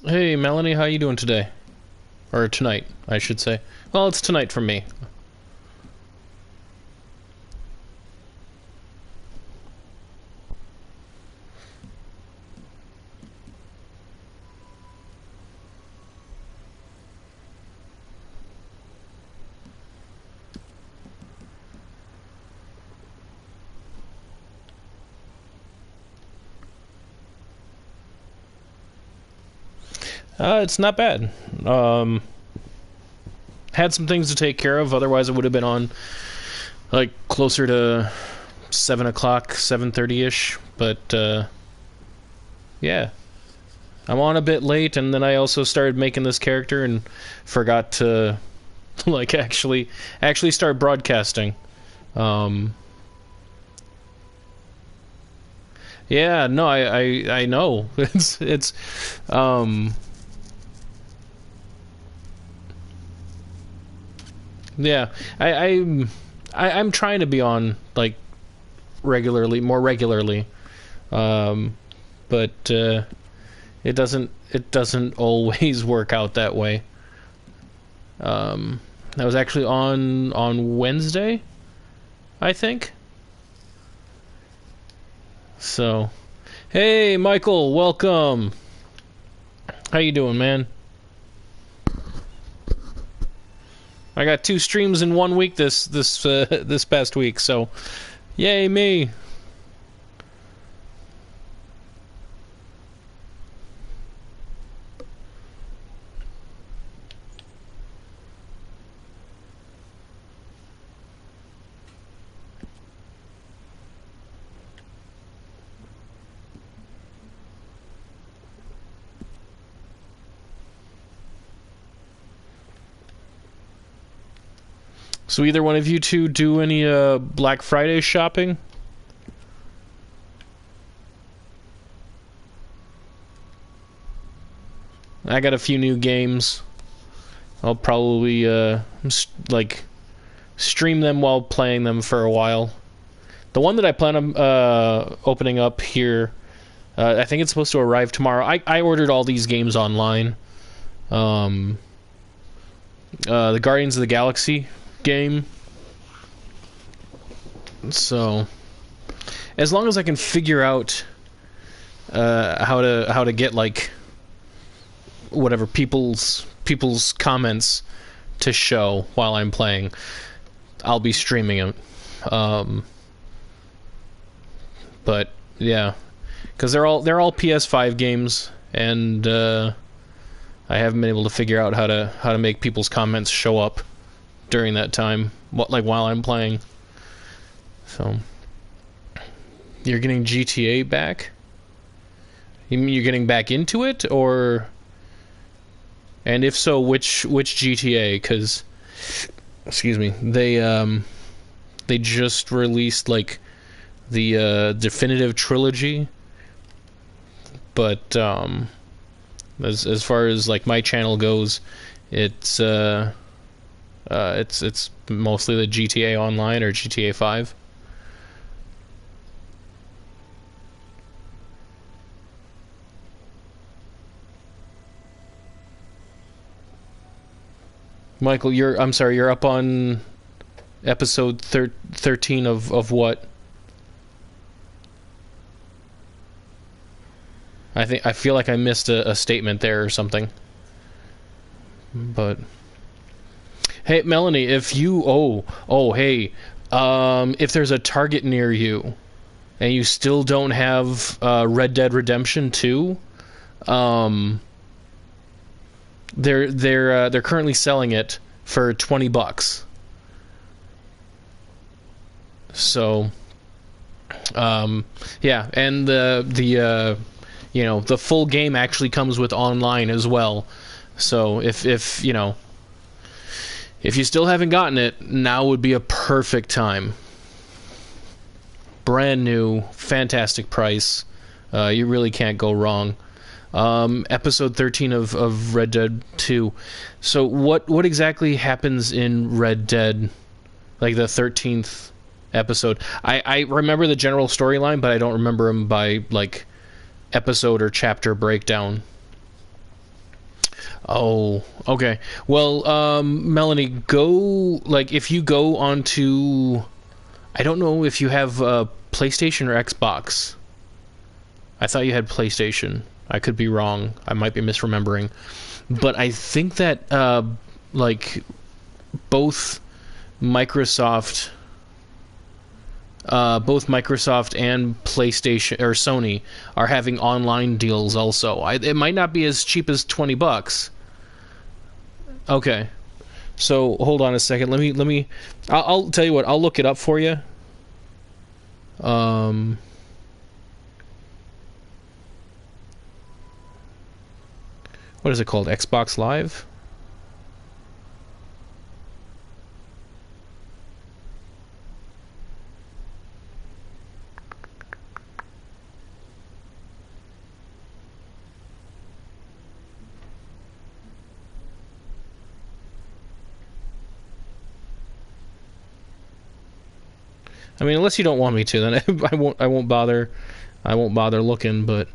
Hey, Melanie, how you doing today? Or tonight, I should say. Well, it's tonight for me. It's not bad. Had some things to take care of, otherwise it would have been on, like, closer to 7 o'clock, 7:30-ish, but, yeah. I'm on a bit late, and then I also started making this character and forgot to, like, actually start broadcasting. Um, yeah, no, I know. Um, yeah, I'm trying to be on, like, regularly, more regularly, um, but it doesn't always work out that way. I was actually on Wednesday, I think. So, hey, Michael, welcome. How you doing, man? I got 2 streams in 1 week this past week, so yay me. So either one of you two do any Black Friday shopping? I got a few new games. I'll probably like stream them while playing them for a while. The one that I plan on opening up here, I think it's supposed to arrive tomorrow. I ordered all these games online. Um, the Guardians of the Galaxy game. So as long as I can figure out how to get, like, whatever people's comments to show while I'm playing, I'll be streaming it. But yeah, because they're all PS5 games, and I haven't been able to figure out how to make people's comments show up during that time, while I'm playing. So you're getting GTA back? You mean you're getting back into it, or? And if so, which GTA? Because, excuse me, they just released, like, the definitive trilogy, but as far as, like, my channel goes, it's mostly the GTA Online or GTA 5. Michael, I'm sorry, you're up on episode 13 of what? I feel like I missed a statement there or something. But hey, Melanie, if you hey, if there's a Target near you and you still don't have Red Dead Redemption 2, they're currently selling it for $20. So yeah, and the the full game actually comes with online as well. So if you still haven't gotten it, now would be a perfect time. Brand new, fantastic price. You really can't go wrong. Episode 13 of Red Dead 2. So what exactly happens in Red Dead, like the 13th episode? I remember the general storyline, but I don't remember them by, like, episode or chapter breakdown. Oh, okay. Well, Melanie, go, like, if you go onto, I don't know if you have PlayStation or Xbox. I thought you had PlayStation. I could be wrong. I might be misremembering. But I think that, like, both Microsoft, and PlayStation or Sony are having online deals also. It might not be as cheap as $20. Okay. So hold on a second. Let me. I'll tell you what. I'll look it up for you. What is it called? Xbox Live? I mean, unless you don't want me to, then I won't bother looking. But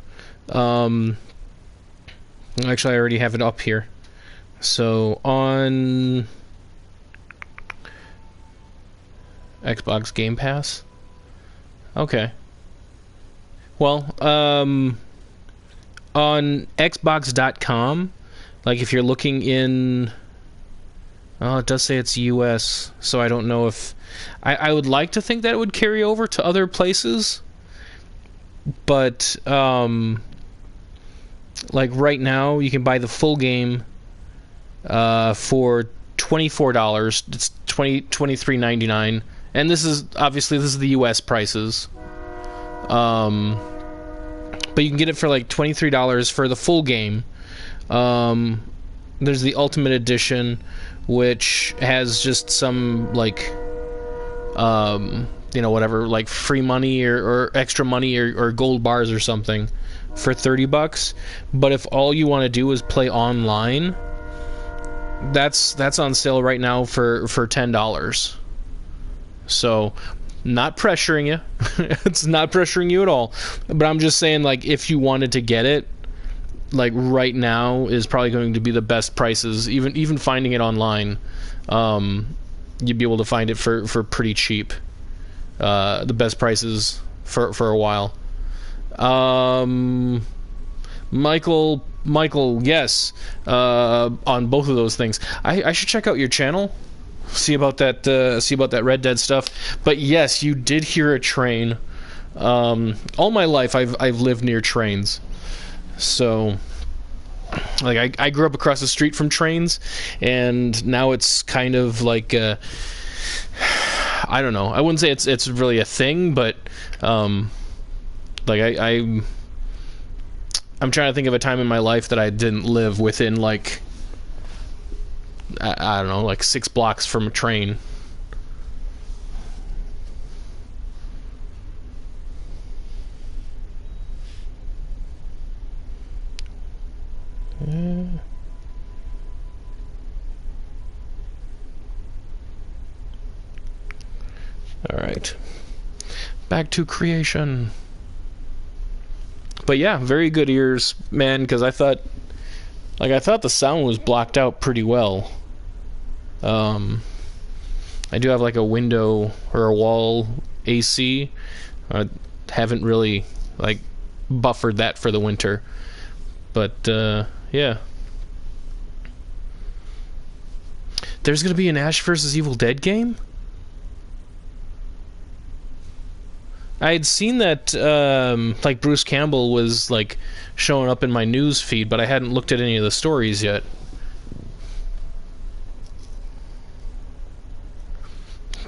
actually, I already have it up here. So on Xbox Game Pass. Okay. Well, on Xbox.com, like if you're looking in, oh, it does say it's US, so I don't know if I would like to think that it would carry over to other places, but like right now you can buy the full game for $24. It's $23.99, and this is the US prices. But you can get it for like $23 for the full game. There's the Ultimate Edition, which has just some like whatever, like free money or extra money or gold bars or something for $30. But if all you want to do is play online, that's on sale right now for $10. So, not pressuring you. It's not pressuring you at all. But I'm just saying, like, if you wanted to get it, like right now is probably going to be the best prices. Even finding it online, you'd be able to find it for pretty cheap. The best prices for a while. Michael, yes, on both of those things. I should check out your channel, see about that Red Dead stuff. But yes, you did hear a train. All my life I've lived near trains, so like I grew up across the street from trains, and now it's kind of like I don't know. I wouldn't say it's really a thing, but like I'm trying to think of a time in my life that I didn't live within like I don't know, like 6 blocks from a train. All right. Back to creation. But yeah, very good ears, man, because I thought the sound was blocked out pretty well. I do have like a window or a wall AC. I haven't really like buffered that for the winter. But yeah. There's going to be an Ash vs. Evil Dead game? I had seen that like Bruce Campbell was like showing up in my news feed, but I hadn't looked at any of the stories yet.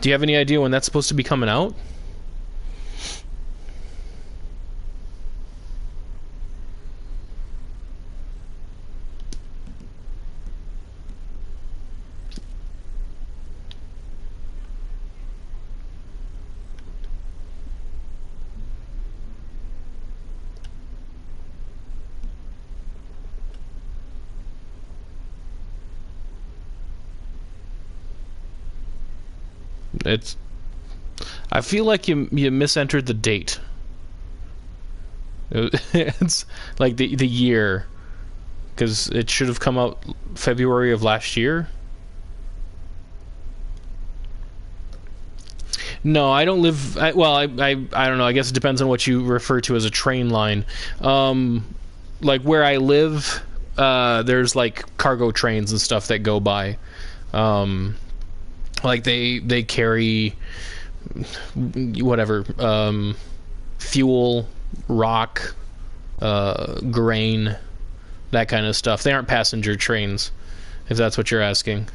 Do you have any idea when that's supposed to be coming out? I feel like you misentered the date. It's like the year, because it should have come out February of last year. No, I don't live. I don't know. I guess it depends on what you refer to as a train line. Like where I live, there's like cargo trains and stuff that go by. Like they carry whatever, fuel, rock, grain, that kind of stuff. They aren't passenger trains, if that's what you're asking.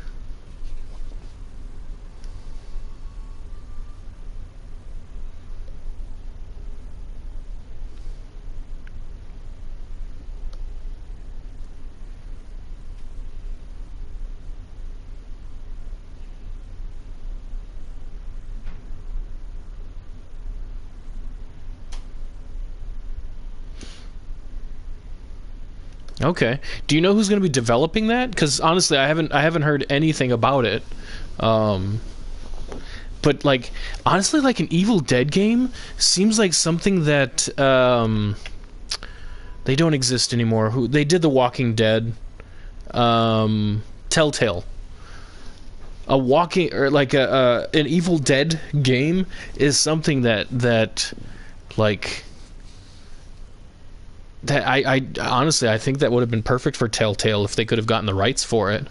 Okay. Do you know who's going to be developing that? Because honestly, I haven't heard anything about it. But like honestly, like an Evil Dead game seems like something that they don't exist anymore. Who they did The Walking Dead, Telltale. A walking or like an Evil Dead game is something that like. That I honestly I think that would have been perfect for Telltale if they could have gotten the rights for it.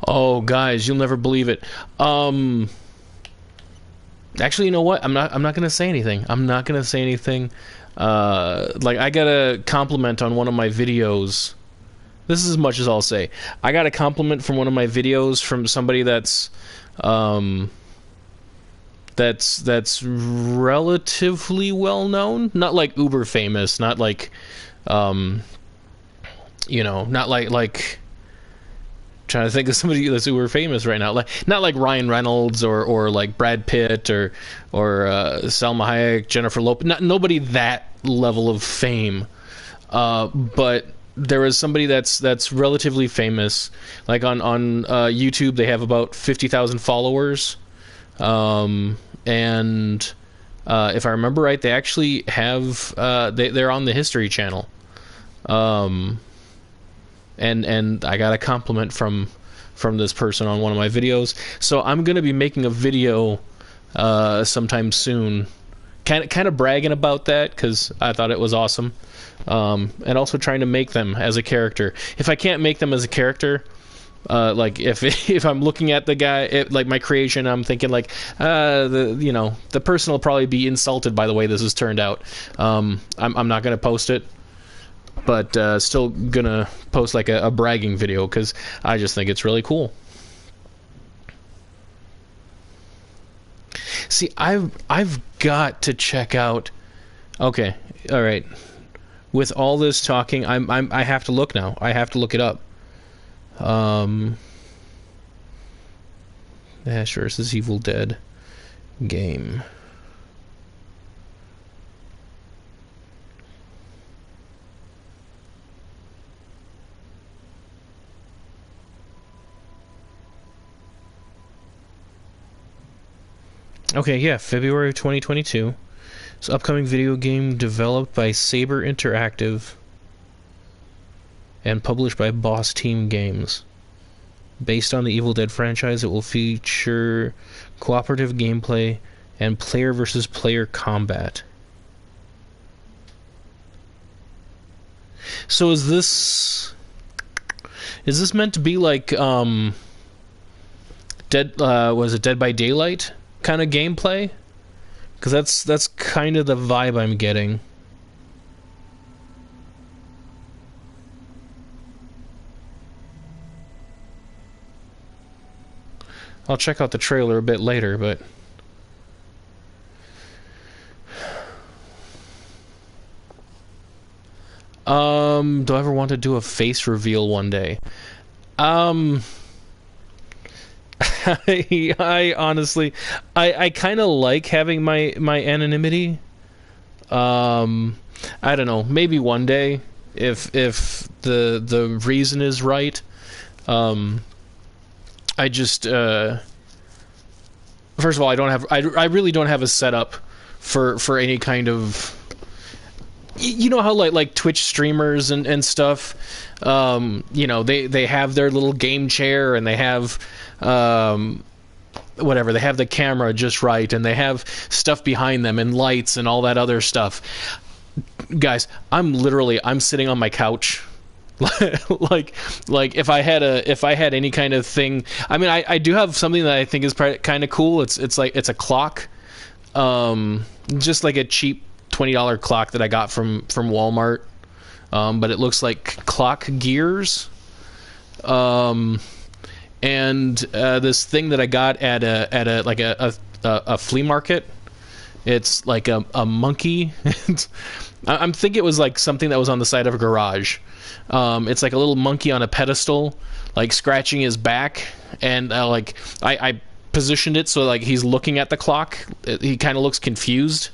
Oh, guys, you'll never believe it. Actually, you know what? I'm not gonna say anything. I'm not gonna say anything. Like I got a compliment on one of my videos. This is as much as I'll say. I got a compliment from one of my videos from somebody that's relatively well known, not like uber famous, not like not like trying to think of somebody that's uber famous right now, like not like Ryan Reynolds or like Brad Pitt or Salma Hayek, Jennifer Lopez, nobody that level of fame, but there is somebody that's relatively famous, like on YouTube. They have about 50,000 followers, and if I remember right, they actually have they're on the History Channel. And I got a compliment from this person on one of my videos. So I'm gonna be making a video sometime soon, kind of bragging about that because I thought it was awesome, and also trying to make them as a character. If I can't make them as a character, like if I'm looking at the guy, like my creation, I'm thinking like the person will probably be insulted by the way this has turned out. I'm not gonna post it, but still gonna post like a bragging video because I just think it's really cool. See, I've got to check out. Okay, all right. With all this talking, I have to look now. I have to look it up. Ash vs. Evil Dead game. Okay, yeah, February 2022. It's an upcoming video game developed by Saber Interactive and published by Boss Team Games. Based on the Evil Dead franchise, it will feature cooperative gameplay and player versus player combat. So is this meant to be like was it Dead by Daylight kind of gameplay? Because that's kind of the vibe I'm getting. I'll check out the trailer a bit later, but do I ever want to do a face reveal one day? I honestly, I kind of like having my anonymity. Um, I don't know. Maybe one day, if the reason is right. Um, I just first of all, I really don't have a setup for any kind of, you know how like Twitch streamers and stuff, they have their little game chair, and they have whatever, they have the camera just right, and they have stuff behind them and lights and all that other stuff. Guys, I'm sitting on my couch. like if I had any kind of thing. I mean, I do have something that I think is kind of cool. It's a clock, just like a cheap $20 clock that I got from Walmart, but it looks like clock gears, and this thing that I got at a flea market. It's like a monkey. I'm thinking it was like something that was on the side of a garage. It's like a little monkey on a pedestal, like scratching his back, and I positioned it so like he's looking at the clock. He kind of looks confused.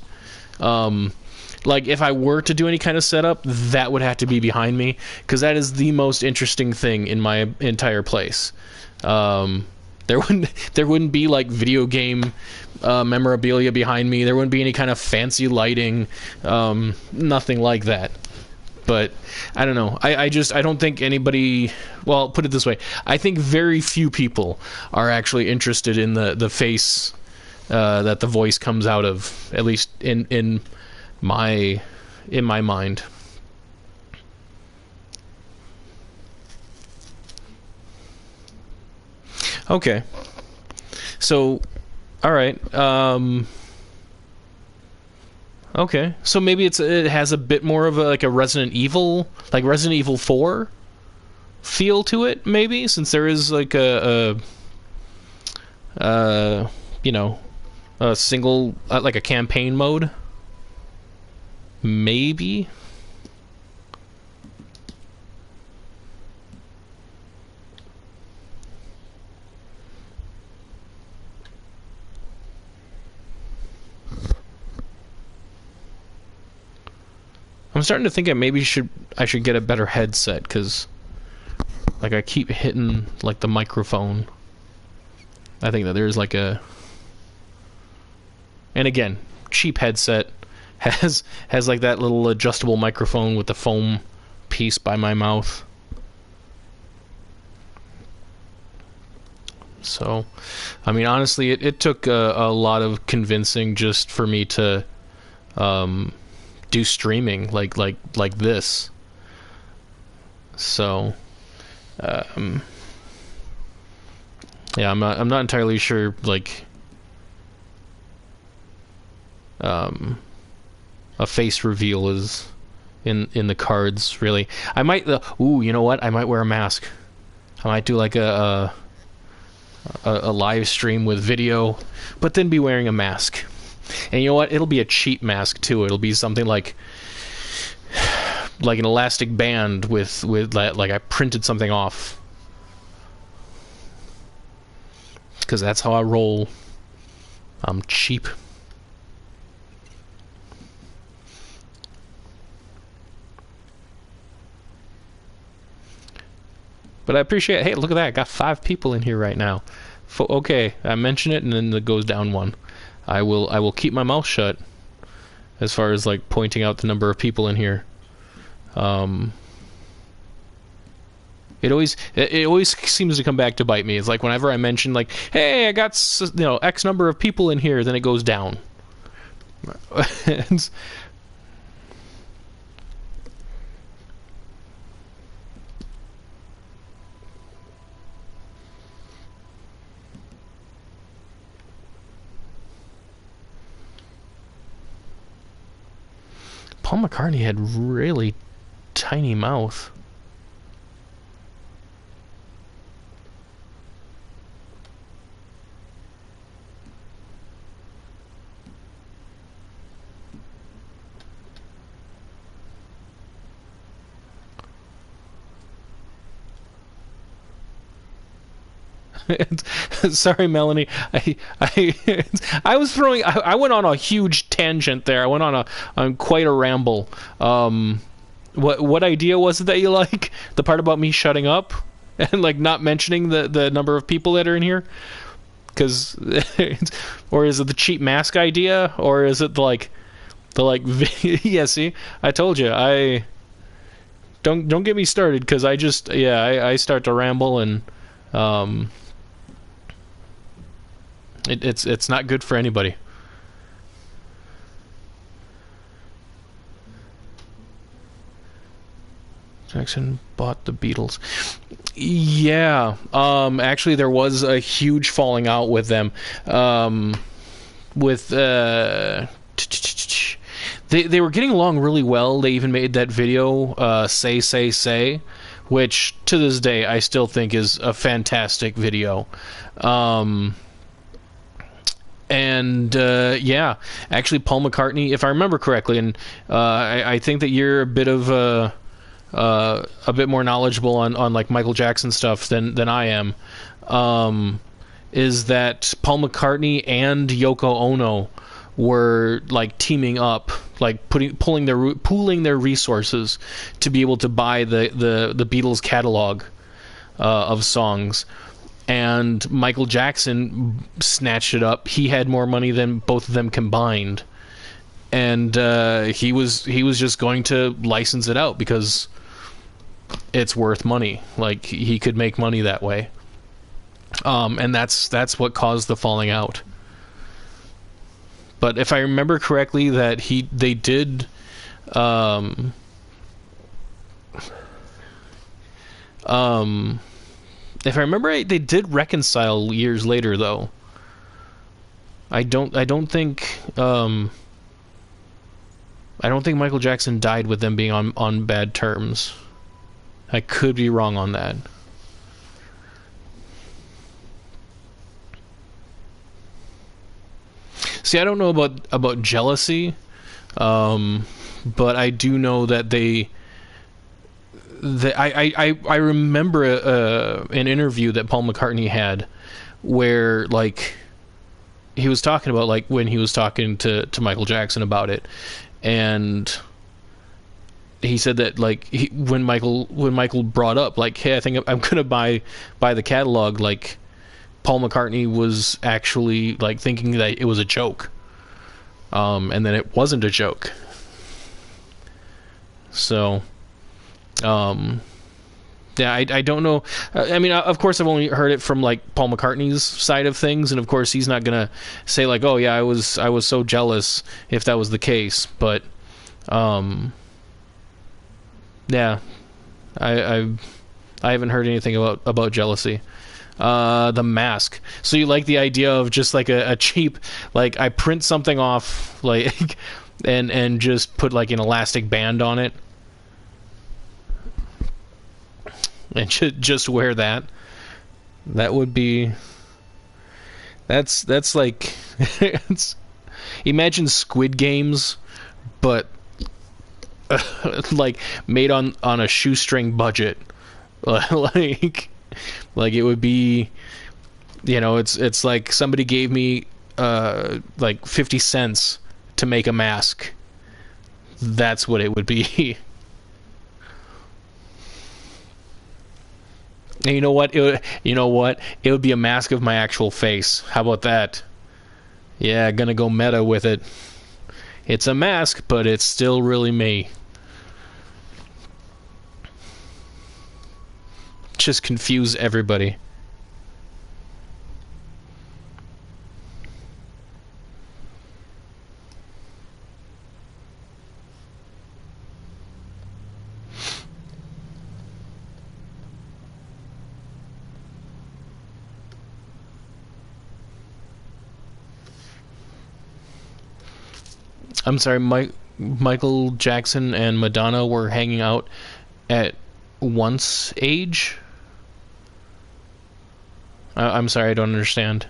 Like if I were to do any kind of setup, that would have to be behind me, because that is the most interesting thing in my entire place. There wouldn't be like video game memorabilia behind me. There wouldn't be any kind of fancy lighting, nothing like that. But I don't know. I don't think anybody. Well, put it this way: I think very few people are actually interested in the face that the voice comes out of. At least in my mind. Okay. So, all right. Okay. So maybe it has a bit more of a Resident Evil, like Resident Evil 4 feel to it, maybe, since there is like a single, like a campaign mode. Maybe. I'm starting to think I should get a better headset, because like I keep hitting like the microphone. I think that there's like and again, cheap headset has like that little adjustable microphone with the foam piece by my mouth. So, I mean, honestly, it took a lot of convincing just for me to do streaming like this. So, yeah, I'm not entirely sure, like, a face reveal is in the cards, really. I might, you know what? I might wear a mask. I might do like a live stream with video, but then be wearing a mask. And you know what? It'll be a cheap mask too. It'll be something like an elastic band with like I printed something off, because that's how I roll. I'm cheap. But I appreciate it. Hey, look at that. I got 5 people in here right now. Okay, I mention it and then it goes down 1. I will keep my mouth shut as far as like pointing out the number of people in here. It always seems to come back to bite me. It's like whenever I mention like, hey, I got X number of people in here, then it goes down. Paul McCartney had really tiny mouth. Sorry, Melanie. I was throwing. I went on a huge tangent there. I went on quite a ramble. What idea was it that you like? The part about me shutting up and like not mentioning the number of people that are in here? Because, or is it the cheap mask idea, or is it yeah? See, I told you. I don't get me started, because I start to ramble, and it's not good for anybody. Jackson bought the Beatles. Yeah. Actually, there was a huge falling out with them. With they were getting along really well. They even made that video, Say, which to this day I still think is a fantastic video. Yeah, actually, Paul McCartney, if I remember correctly, and I think that you're a bit more knowledgeable on like Michael Jackson stuff than I am, is that Paul McCartney and Yoko Ono were like teaming up, like pooling their resources to be able to buy the Beatles catalog of songs. And Michael Jackson snatched it up. He had more money than both of them combined, and he was just going to license it out because it's worth money. Like, he could make money that way. And that's what caused the falling out. But if I remember correctly, that they did if I remember right, they did reconcile years later, though. I don't think Michael Jackson died with them being on bad terms. I could be wrong on that. See, I don't know about jealousy, but I do know that I remember an interview that Paul McCartney had where, like, he was talking about, like, when he was talking to Michael Jackson about it, and he said that, like, when Michael brought up, like, hey, I think I'm gonna buy the catalog, like, Paul McCartney was actually, like, thinking that it was a joke, and then it wasn't a joke. So, yeah, I don't know. I mean, of course, I've only heard it from, like, Paul McCartney's side of things, and of course, he's not gonna say, like, oh yeah, I was so jealous if that was the case. But, yeah, I haven't heard anything about jealousy. The mask. So you like the idea of just like a cheap, like, I print something off, like, and just put like an elastic band on it, and just wear that. That would be. That's like. Imagine Squid Games, but like made on a shoestring budget, like it would be, it's like somebody gave me like 50 cents to make a mask. That's what it would be. And you know what? It would be a mask of my actual face. How about that? Yeah, gonna go meta with it. It's a mask, but it's still really me. Just confuse everybody. I'm sorry, Michael Jackson and Madonna were hanging out at once age? I'm sorry, I don't understand.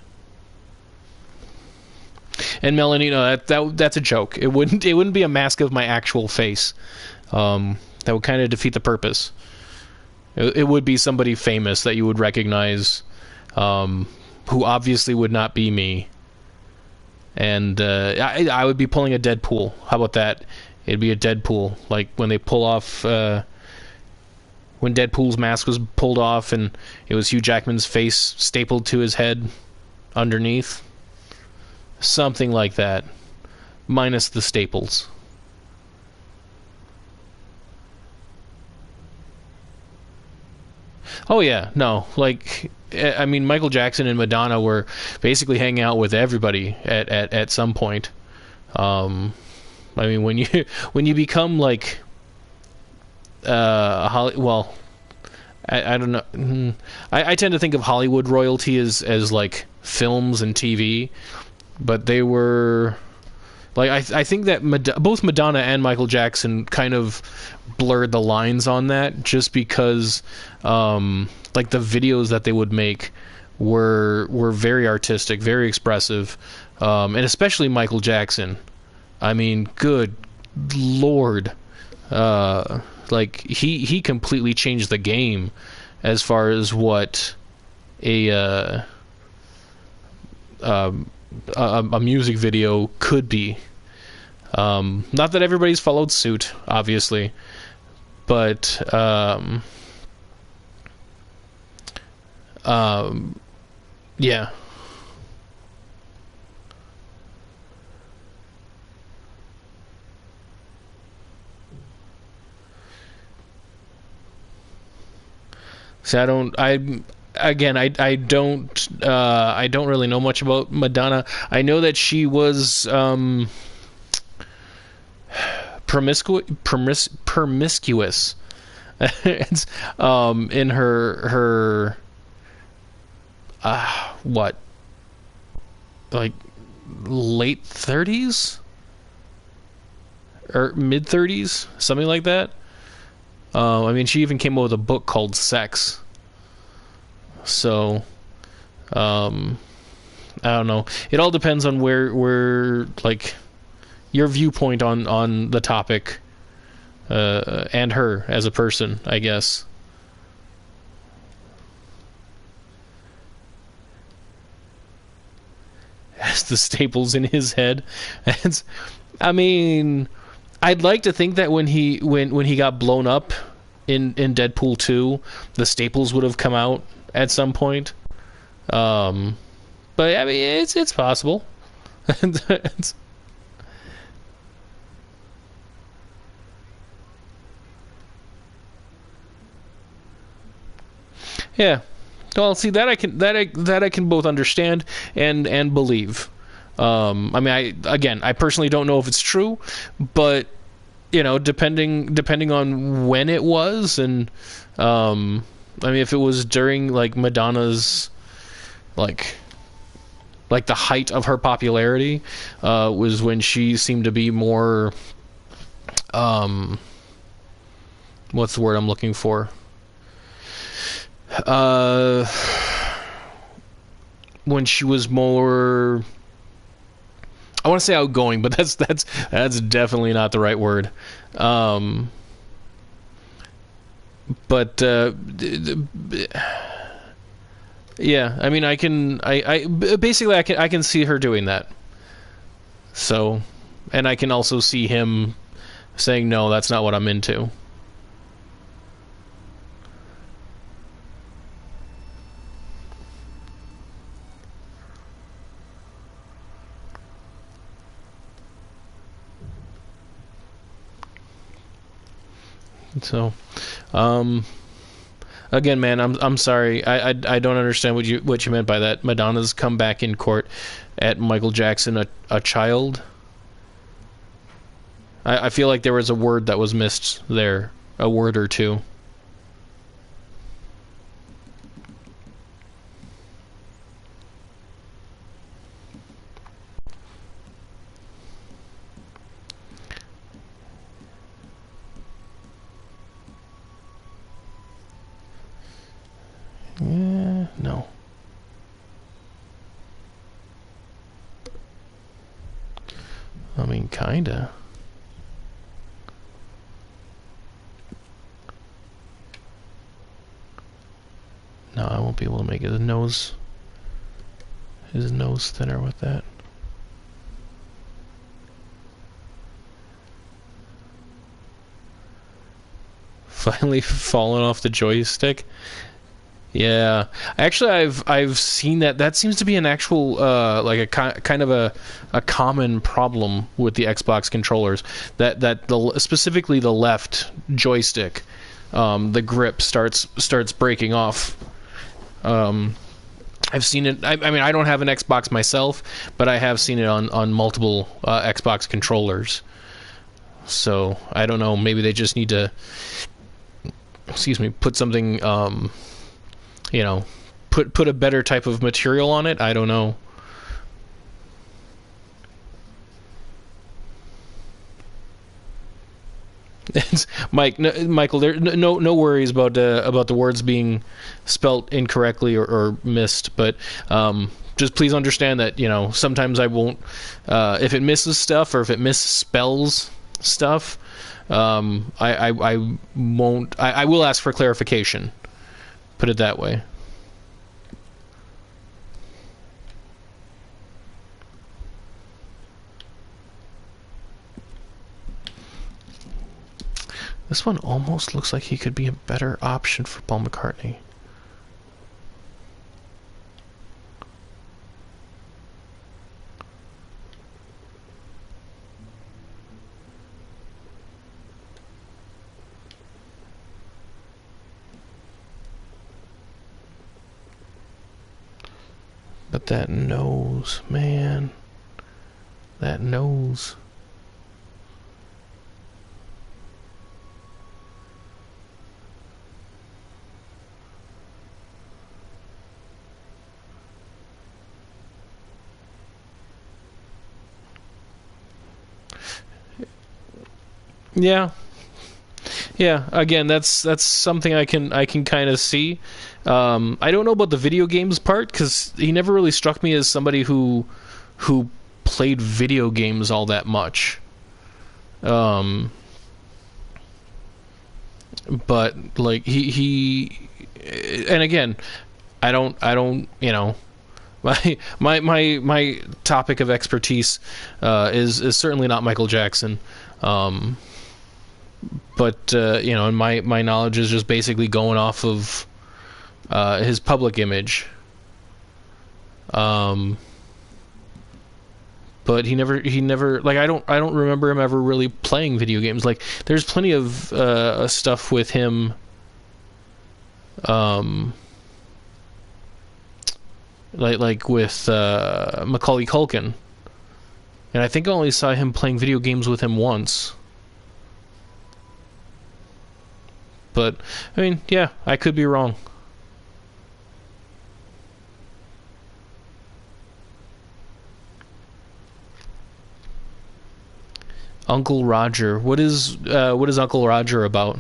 And Melanie, no, that's a joke. It wouldn't be a mask of my actual face. That would kind of defeat the purpose. It would be somebody famous that you would recognize who obviously would not be me. And I would be pulling a Deadpool. How about that? It'd be a Deadpool. Like when they pull off... when Deadpool's mask was pulled off and it was Hugh Jackman's face stapled to his head underneath. Something like that. Minus the staples. Oh yeah, no, like, I mean, Michael Jackson and Madonna were basically hanging out with everybody at some point. I mean, when you become like well, I don't know. I tend to think of Hollywood royalty as like films and TV, but they were like I think that both Madonna and Michael Jackson kind of blurred the lines on that, just because like the videos that they would make were very artistic, very expressive, and especially Michael Jackson. I mean, good Lord, like he completely changed the game as far as what a music video could be. Not that everybody's followed suit, obviously, but yeah. See, I don't really know much about Madonna. I know that she was promiscuous. It's in her what, like late 30s or mid 30s, something like that. I mean, she even came up with a book called Sex. So, I don't know. It all depends on where like your viewpoint on the topic, and her as a person, I guess. Has the staples in his head. And, I mean, I'd like to think that when he got blown up in Deadpool 2, the staples would have come out at some point. But I mean, it's possible. Yeah. Well, see, that I can both understand and believe. I mean, I personally don't know if it's true, but you know, depending on when it was, and I mean, if it was during like Madonna's like the height of her popularity, was when she seemed to be more what's the word I'm looking for? When she was more, I want to say outgoing, but that's definitely not the right word. But yeah, I mean, I basically I can see her doing that. So, and I can also see him saying, no, that's not what I'm into. So, again, man, I'm sorry. I don't understand what you meant by that. Madonna's come back in court at Michael Jackson a child. I feel like there was a word that was missed there, a word or two. Yeah, no. I mean, kinda. No, I won't be able to make it. The nose. his nose thinner with that. Finally fallen off the joystick. Yeah, actually, I've seen that. That seems to be an actual like a kind of a common problem with the Xbox controllers. That specifically the left joystick, the grip starts breaking off. I've seen it. I mean, I don't have an Xbox myself, but I have seen it on multiple Xbox controllers. So I don't know. Maybe they just need to, put something, put a better type of material on it. I don't know. Michael, there no worries about the words being spelt incorrectly or missed, but just please understand that sometimes I won't, if it misses stuff or if it misspells stuff, I won't. I will ask for clarification. Put it that way. This one almost looks like he could be a better option for Paul McCartney. But that nose, man. That nose. Yeah. Again, that's something I can kind of see. I don't know about the video games part because he never really struck me as somebody who played video games all that much. But like he and again, I don't my topic of expertise is certainly not Michael Jackson. But and my knowledge is just basically going off of his public image. But he never like I don't remember him ever really playing video games. Like there's plenty of stuff with him. Like with Macaulay Culkin, and I think I only saw him playing video games with him once. But, I mean, yeah, I could be wrong. Uncle Roger. What is Uncle Roger about?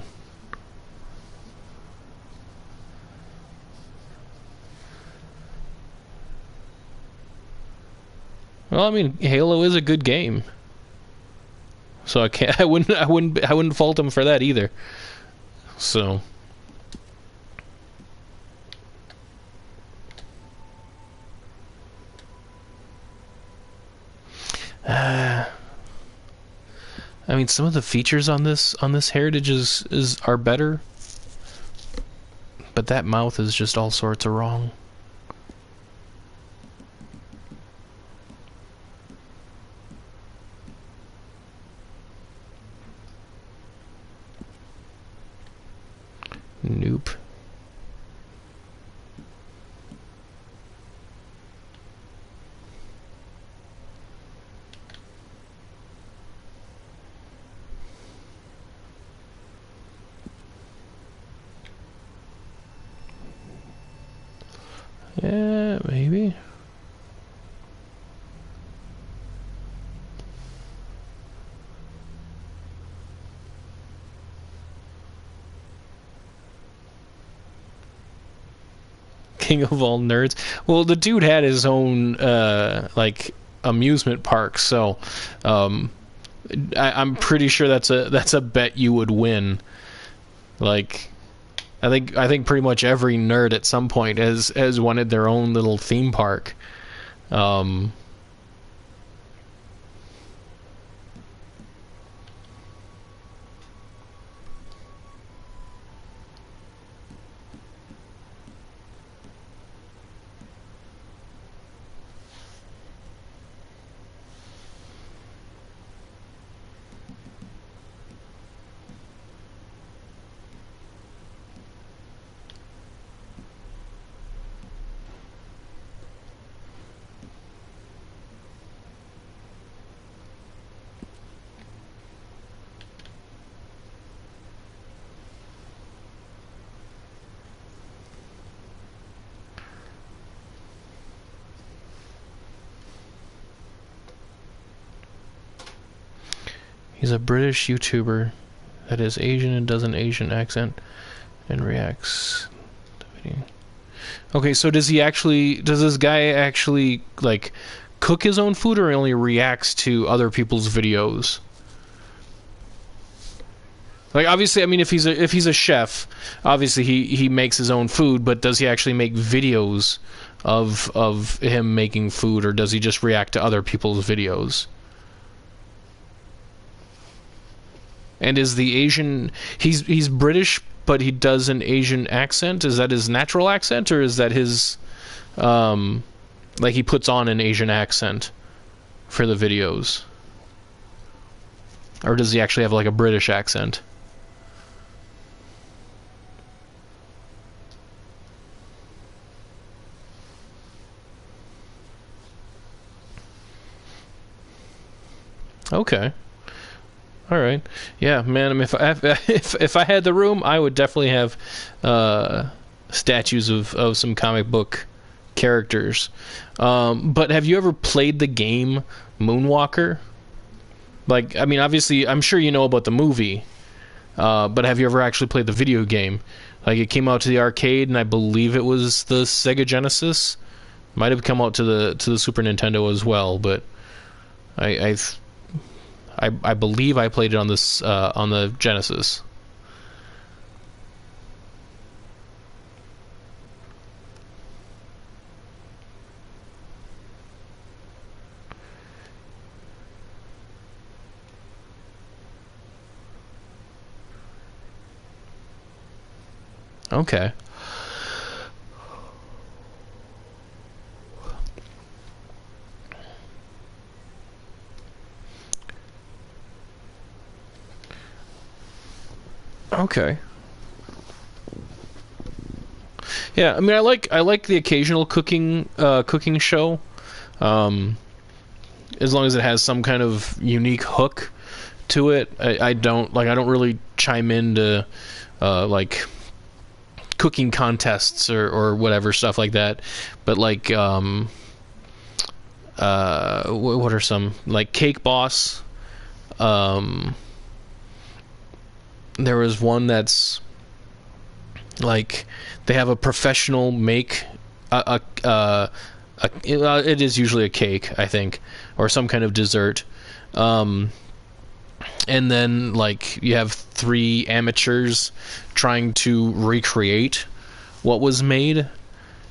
Well, I mean, Halo is a good game. So I wouldn't fault him for that either. So I mean, some of the features on this Heritage are better, but that mouth is just all sorts of wrong. Nope. Yeah, maybe. King of all nerds. Well, the dude had his own like amusement park, so I'm pretty sure that's a bet you would win. Like, I think pretty much every nerd at some point has wanted their own little theme park. Um, he's a British YouTuber that is Asian and does an Asian accent and reacts to video. Okay, so does this guy actually, like, cook his own food, or he only reacts to other people's videos? Like, obviously, I mean, if he's a chef, obviously he makes his own food, but does he actually make videos of him making food, or does he just react to other people's videos? And is the Asian... He's British, but he does an Asian accent? Is that his natural accent, or is that his... like, he puts on an Asian accent for the videos? Or does he actually have, like, a British accent? Okay. All right. Yeah, man. I mean, if I had the room, I would definitely have statues of some comic book characters. But have you ever played the game Moonwalker? Like, I mean, obviously, I'm sure you know about the movie. But have you ever actually played the video game? Like, it came out to the arcade, and I believe it was the Sega Genesis. Might have come out to the Super Nintendo as well, but I believe I played it on this on the Genesis. Okay. Okay. Yeah, I mean, I like the occasional cooking show, as long as it has some kind of unique hook to it. I don't really chime into like cooking contests or whatever stuff like that. But like what are some, like Cake Boss? There was one that's like they have a professional make it is usually a cake, I think, or some kind of dessert. And then like you have 3 amateurs trying to recreate what was made,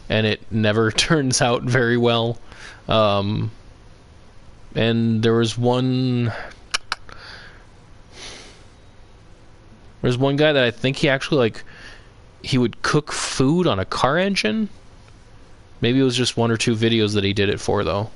and it never turns out very well. And there was one guy that I think he actually, like, he would cook food on a car engine. Maybe it was just 1 or 2 videos that he did it for, though.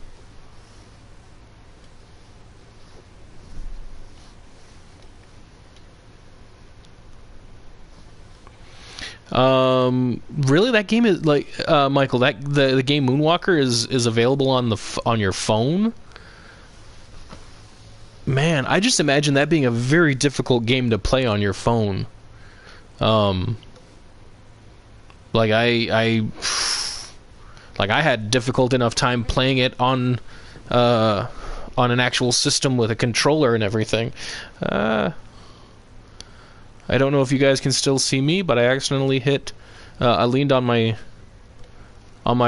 Really, that game is like Michael. That the game Moonwalker is available on your phone. Man, I just imagine that being a very difficult game to play on your phone. Like I had difficult enough time playing it on an actual system with a controller and everything. I don't know if you guys can still see me, but I accidentally hit. I leaned on my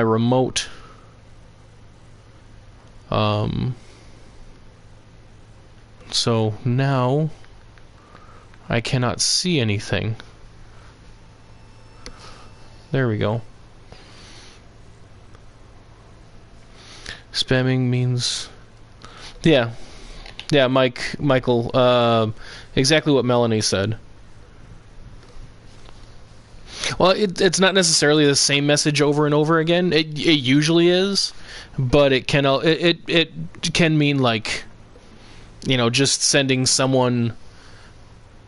remote. So now I cannot see anything. There we go. Spamming means... Yeah. Yeah, Michael, exactly what Melanie said. Well, it's not necessarily the same message over and over again. It usually is, but it can mean, like, you know, just sending someone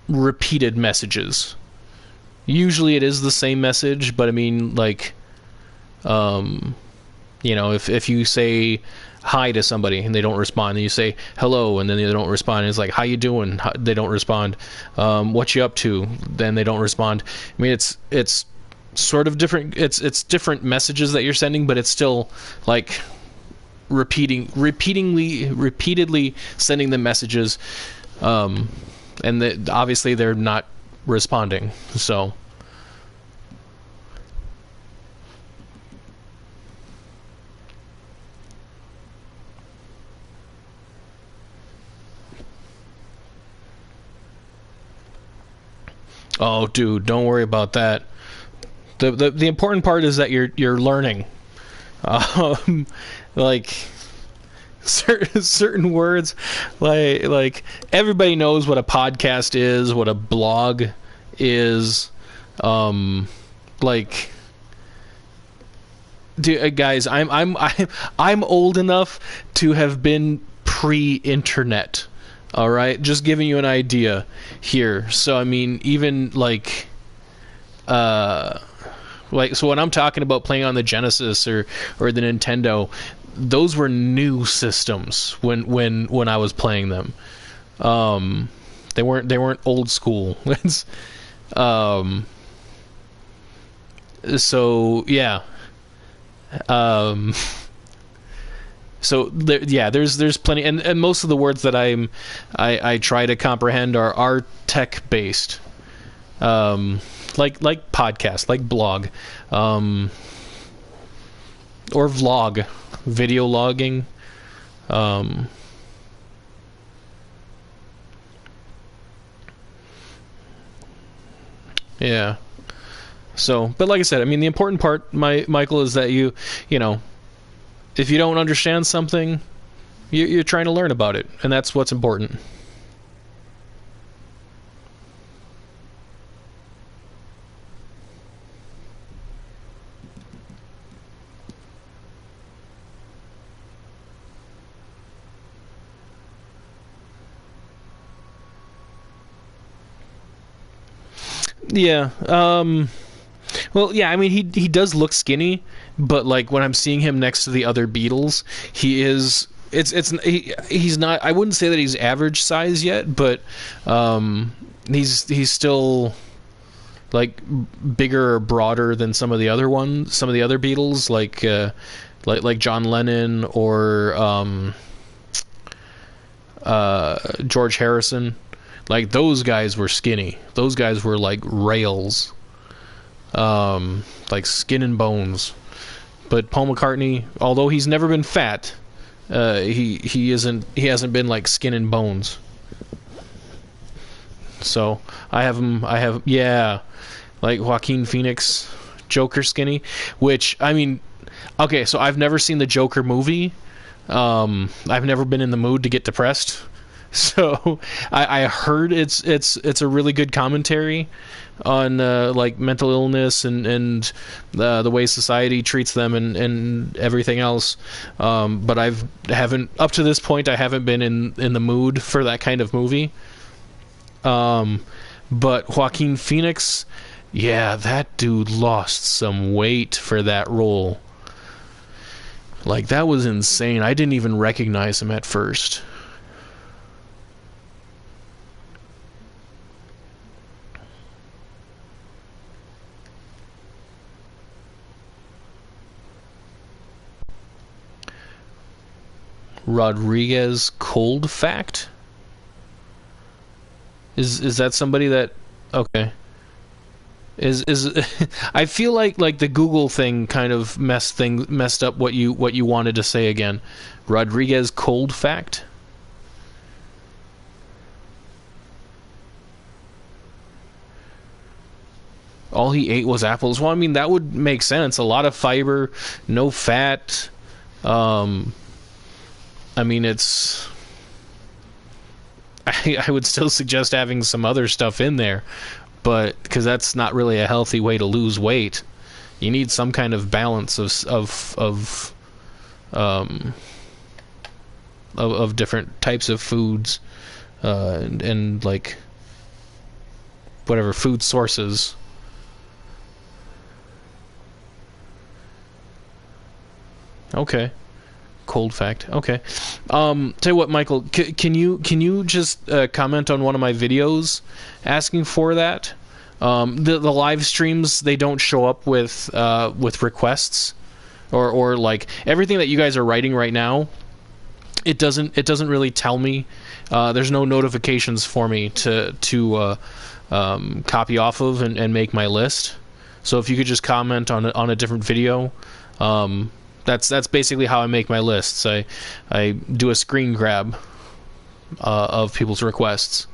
repeated messages. Usually it is the same message, but I mean, like, you know, if you say hi to somebody and they don't respond, then you say hello and then they don't respond, and it's like, how you doing? They don't respond. What you up to? Then they don't respond. I mean, it's sort of different. It's different messages that you're sending, but it's still like repeatedly sending them messages, and obviously they're not responding. So oh, dude, don't worry about that. The important part is that you're learning. Like certain words, like everybody knows what a podcast is, what a blog is. Like, dude, guys, I'm old enough to have been pre-internet. All right, just giving you an idea here. So I mean, even like so when I'm talking about playing on the Genesis or the Nintendo, those were new systems when I was playing them. They weren't old school. So yeah. So there's plenty, and most of the words that I try to comprehend are tech based, like podcast, like blog, or vlog, video logging, yeah. So, but like I said, I mean, the important part, Michael, is that you know, if you don't understand something, you're trying to learn about it, and that's what's important. Yeah. Well, yeah, I mean, he does look skinny, but like when I'm seeing him next to the other Beatles, he is. He's not. I wouldn't say that he's average size yet, but he's still like bigger or broader than some of the other Beatles, like John Lennon or George Harrison. Like, those guys were skinny. Those guys were like rails. Like skin and bones. But Paul McCartney, although he's never been fat, he hasn't been like skin and bones. So yeah, like Joaquin Phoenix, Joker skinny, which, I mean, okay, so I've never seen the Joker movie. I've never been in the mood to get depressed. So I heard it's a really good commentary on like mental illness and the way society treats them and everything else. But haven't up to this point, I haven't been in the mood for that kind of movie. But Joaquin Phoenix, yeah, that dude lost some weight for that role. Like, that was insane. I didn't even recognize him at first. Rodriguez cold fact? Is that somebody that, okay. Is I feel like the Google thing kind of messed up what you wanted to say again. Rodriguez cold fact? All he ate was apples. Well, I mean, that would make sense. A lot of fiber, no fat. I mean, I would still suggest having some other stuff in there, but because that's not really a healthy way to lose weight. You need some kind of balance of different types of foods, and like whatever food sources. Okay. Cold fact. Okay. Tell you what, Michael, can you just comment on one of my videos asking for that? The live streams, they don't show up with requests, or like everything that you guys are writing right now. It doesn't really tell me. There's no notifications for me to copy off of and make my list. So if you could just comment on a different video. That's basically how I make my lists. I do a screen grab of people's requests.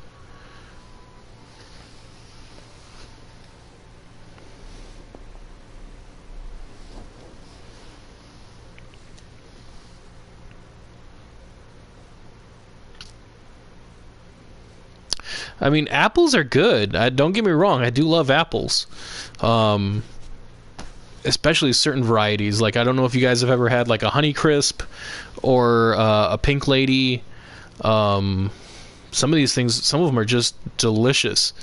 I mean, apples are good. Don't get me wrong. I do love apples. Especially certain varieties. Like, I don't know if you guys have ever had like a Honeycrisp or a Pink Lady. Some of these things, some of them are just delicious.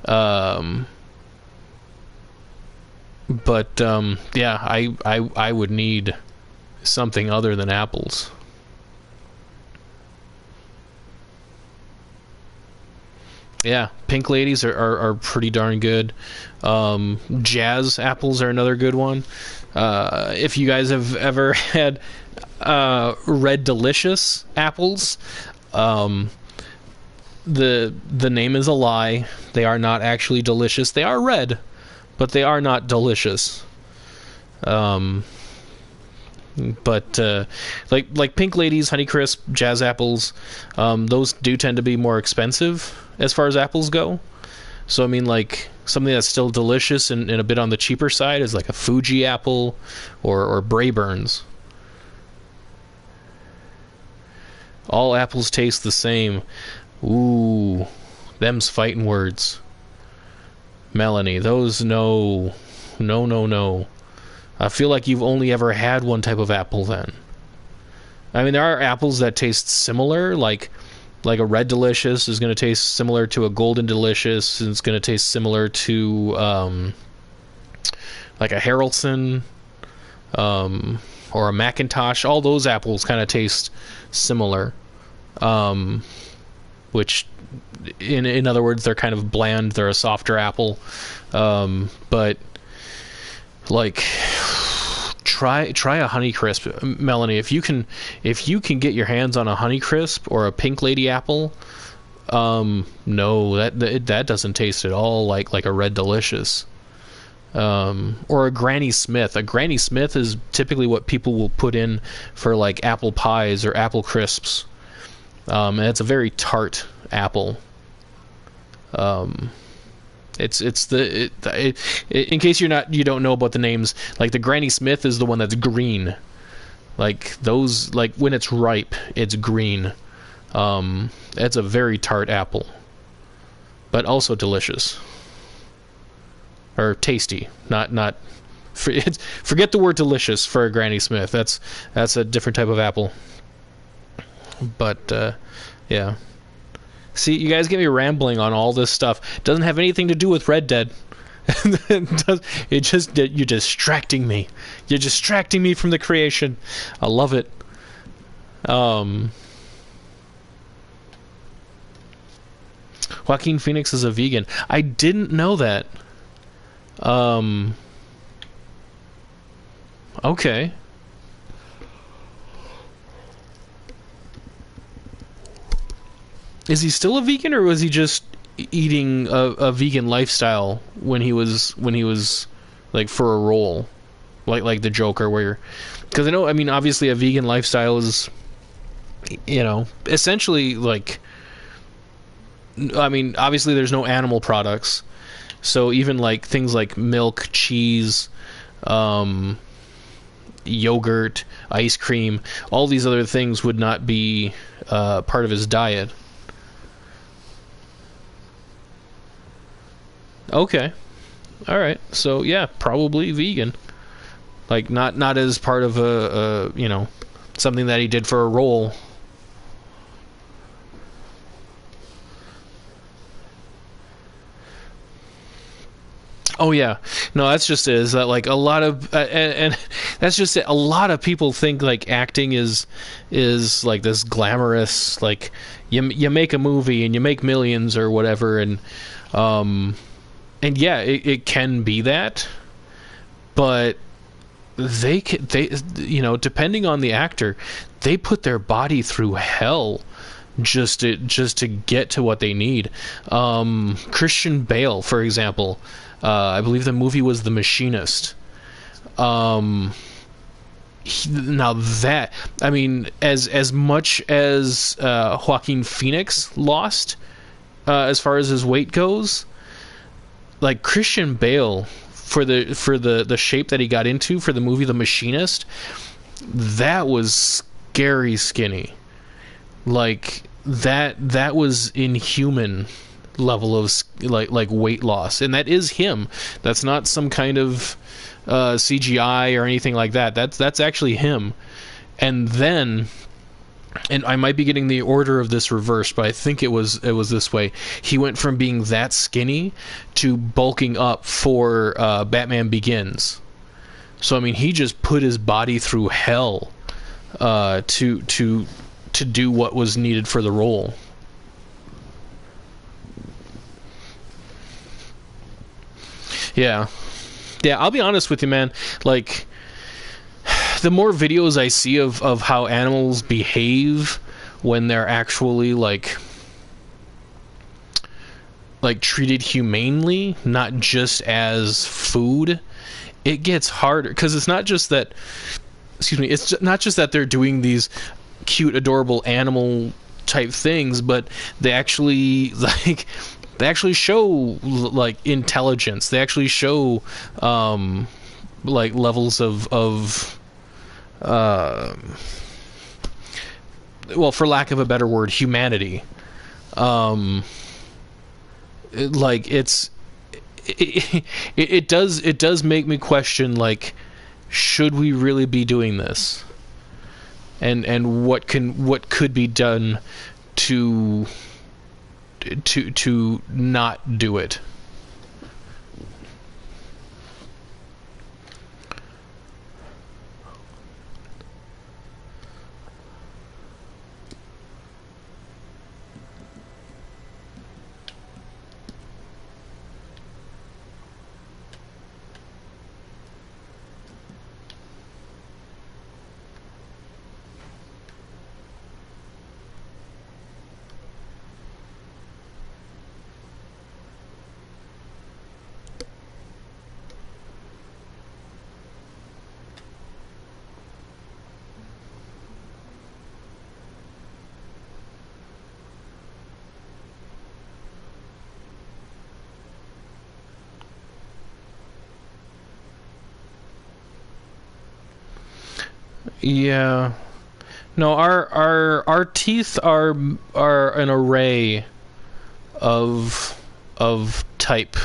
But yeah, I would need something other than apples. Yeah, Pink Ladies are pretty darn good. Jazz apples are another good one. If you guys have ever had Red Delicious apples, the name is a lie. They are not actually delicious. They are red, but they are not delicious. But like Pink Ladies, Honeycrisp, Jazz apples, those do tend to be more expensive as far as apples go. So I mean, like something that's still delicious and a bit on the cheaper side is like a Fuji apple or Braeburns. All apples taste the same. Ooh, them's fighting words. Melanie, those no. I feel like you've only ever had one type of apple then. I mean, there are apples that taste similar, like a Red Delicious is going to taste similar to a Golden Delicious, and it's going to taste similar to like a Haraldson or a Macintosh. All those apples kind of taste similar, which in other words, they're kind of bland. They're a softer apple, but like try a Honeycrisp, Melanie. If you can get your hands on a Honeycrisp or a Pink Lady apple, no, that doesn't taste at all like a Red Delicious, or a Granny Smith. A Granny Smith is typically what people will put in for like apple pies or apple crisps, and it's a very tart apple. It's in case you don't know about the names, like the Granny Smith is the one that's green. Like those, like when it's ripe, it's green. It's a very tart apple, but also delicious or tasty. Forget the word delicious for a Granny Smith. That's a different type of apple. But yeah. See, you guys get me rambling on all this stuff. It doesn't have anything to do with Red Dead. You're distracting me. You're distracting me from the creation. I love it. Joaquin Phoenix is a vegan. I didn't know that. Okay. Is he still a vegan, or was he just eating a vegan lifestyle when he was like for a role, like the Joker, where? Because I mean, obviously a vegan lifestyle is, essentially like. I mean, obviously there's no animal products, so even like things like milk, cheese, yogurt, ice cream, all these other things would not be part of his diet. Okay. All right. So yeah, probably vegan. Like not as part of a something that he did for a role. Oh yeah, no, that's just it. Is that like a lot of and that's just it. A lot of people think like acting is like this glamorous, like you make a movie and you make millions or whatever, and yeah, it can be that, but they depending on the actor, they put their body through hell just to get to what they need. Christian Bale, for example. I believe the movie was The Machinist. Now that, I mean, as much as Joaquin Phoenix lost, as far as his weight goes, like Christian Bale for the shape that he got into for the movie The Machinist, that was scary skinny. Like that was inhuman level of like weight loss, and that is him. That's not some kind of CGI or anything like that. That's actually him. And then, and I might be getting the order of this reversed, but I think it was this way. He went from being that skinny to bulking up for Batman Begins. So I mean, he just put his body through hell to do what was needed for the role. Yeah, I'll be honest with you, man. Like, the more videos I see of how animals behave when they're actually like treated humanely, not just as food, it gets harder, because it's not just that. Excuse me. It's not just that they're doing these cute, adorable animal type things, but they actually show like intelligence. They actually show like levels of well, for lack of a better word, humanity. It does make me question, like, should we really be doing this? And what could be done to not do it? Yeah. No, our teeth are an array of type.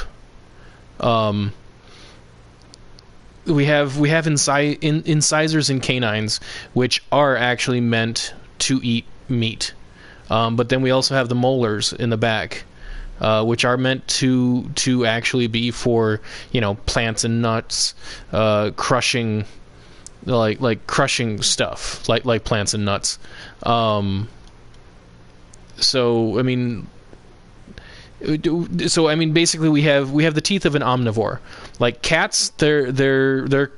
We have incisors and canines, which are actually meant to eat meat. But then we also have the molars in the back, which are meant to actually be for, plants and nuts, crushing. Like crushing stuff, like plants and nuts. So I mean, basically we have the teeth of an omnivore. Like cats, they're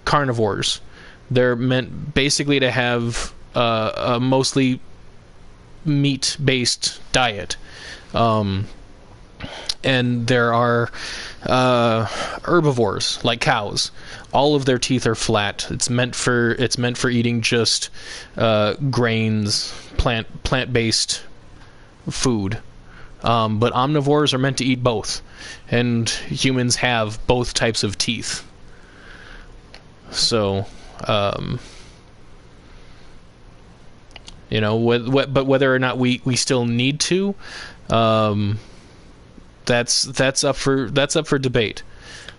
carnivores. They're meant basically to have a mostly meat-based diet. And there are herbivores like cows. All of their teeth are flat. It's meant for eating just grains, plant-based food. But omnivores are meant to eat both, and humans have both types of teeth. So Um, but whether or not we still need to, that's up for debate.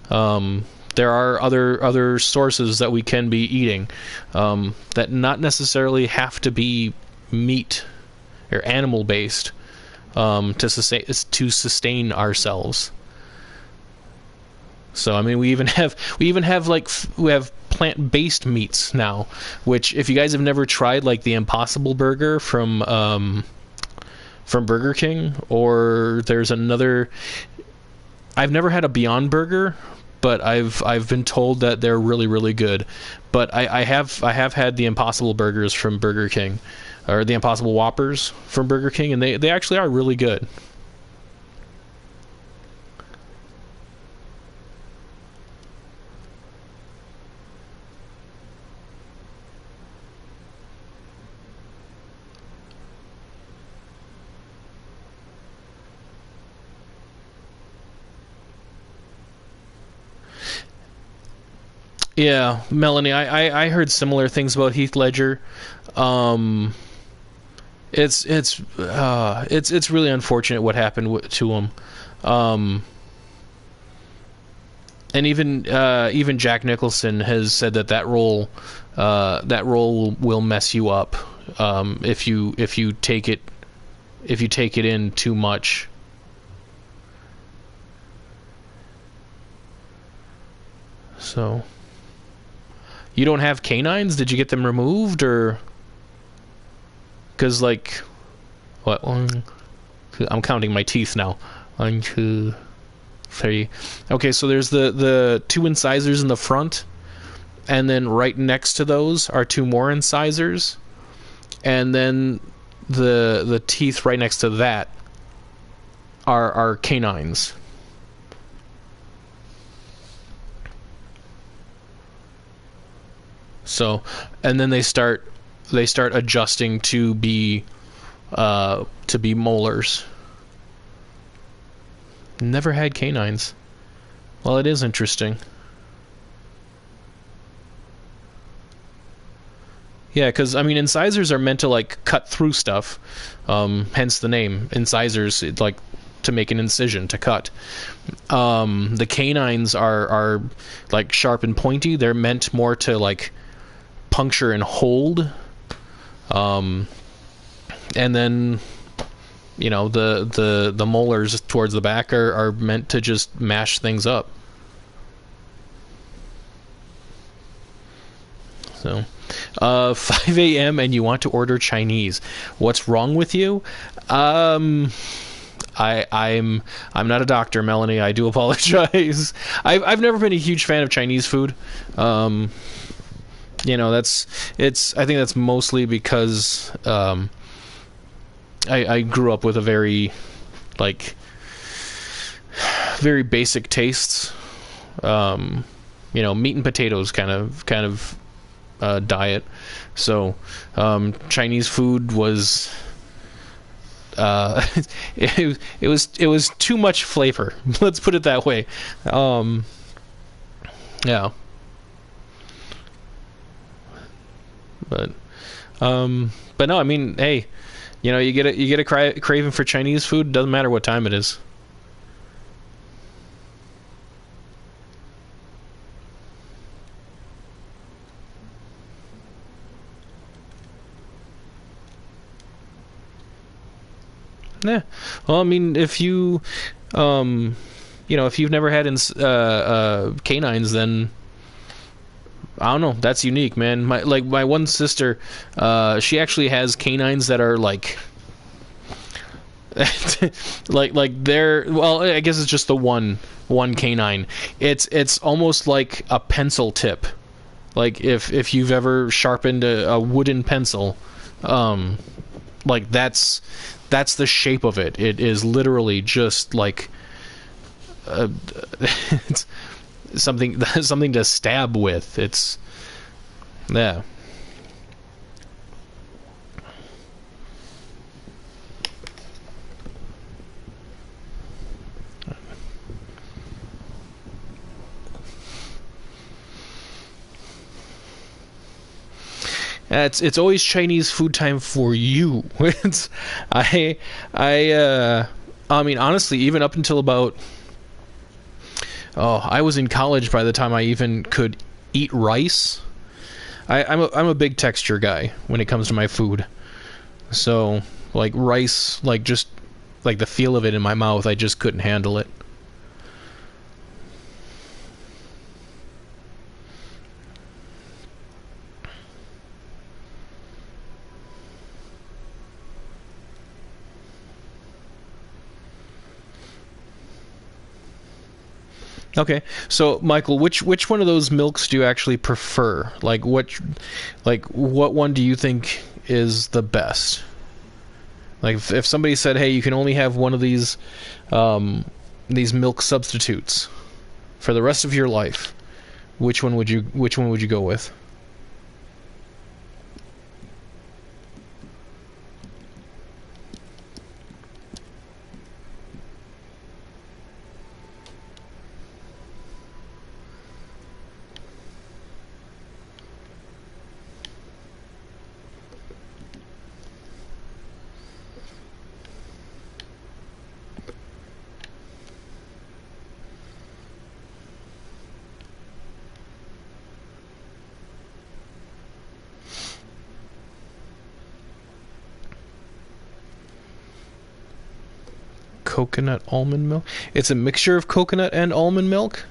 There are other sources that we can be eating that not necessarily have to be meat or animal based to sustain ourselves. So I mean, we even have plant-based meats now, which if you guys have never tried like the Impossible Burger from Burger King, or there's another, I've never had a Beyond Burger, but I've been told that they're really, really good. But I have had the Impossible Burgers from Burger King, or the Impossible Whoppers from Burger King, and they actually are really good. Yeah, Melanie, I heard similar things about Heath Ledger. Um, it's really unfortunate what happened to him. Um, and even Jack Nicholson has said that role will mess you up if you take it in too much. So. You don't have canines? Did you get them removed, or? Because like, what? I'm counting my teeth now. 1, 2, 3. Okay, so there's the 2 incisors in the front, and then right next to those are 2 more incisors, and then the teeth right next to that are canines. So, and then they start adjusting to be molars. Never had canines. Well, it is interesting. Yeah, because I mean, incisors are meant to like cut through stuff. Hence the name incisors, like to make an incision, to cut. The canines are like sharp and pointy. They're meant more to like puncture and hold, and then the molars towards the back are meant to just mash things up. So 5 a.m. and you want to order Chinese. What's wrong with you? I'm not a doctor, Melanie. I do apologize. I've never been a huge fan of Chinese food. I think that's mostly because I grew up with a very basic tastes. Meat and potatoes kind of diet. So Chinese food was it was too much flavor. Let's put it that way. Yeah. But no, I mean, hey, you get a craving for Chinese food. Doesn't matter what time it is. Yeah. Well, I mean, if if you've never had canines, then I don't know. That's unique, man. My one sister, she actually has canines that are like they're, well, I guess it's just the one canine. It's almost like a pencil tip. Like if you've ever sharpened a wooden pencil, like that's the shape of it. It is literally just like it's something to stab with. It's, yeah. It's always Chinese food time for you. It's I mean, honestly, even up until about I was in college by the time I even could eat rice. I'm a big texture guy when it comes to my food. So like rice, like just like the feel of it in my mouth, I just couldn't handle it. Okay, so Michael, which one of those milks do you actually prefer? What one do you think is the best? Like, if somebody said, "Hey, you can only have one of these milk substitutes for the rest of your life," which one would you go with? Coconut almond milk? It's a mixture of coconut and almond milk?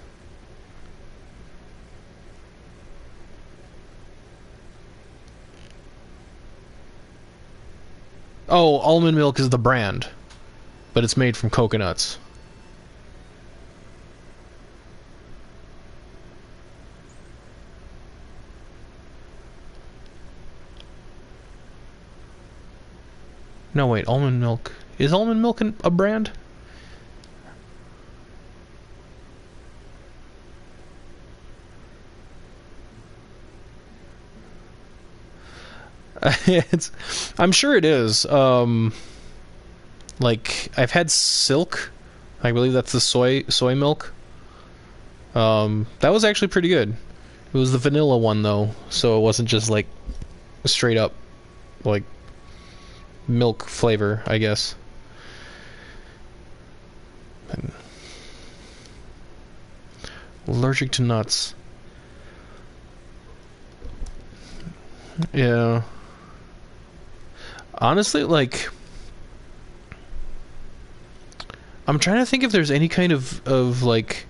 Oh, almond milk is the brand, but it's made from coconuts. No, wait, almond milk. Is almond milk a brand? It's, I'm sure it is. Like I've had Silk. I believe that's the soy milk. That was actually pretty good. It was the vanilla one though, so it wasn't just like straight up like milk flavor, I guess. Allergic to nuts. Yeah. Honestly, like I'm trying to think if there's any kind of like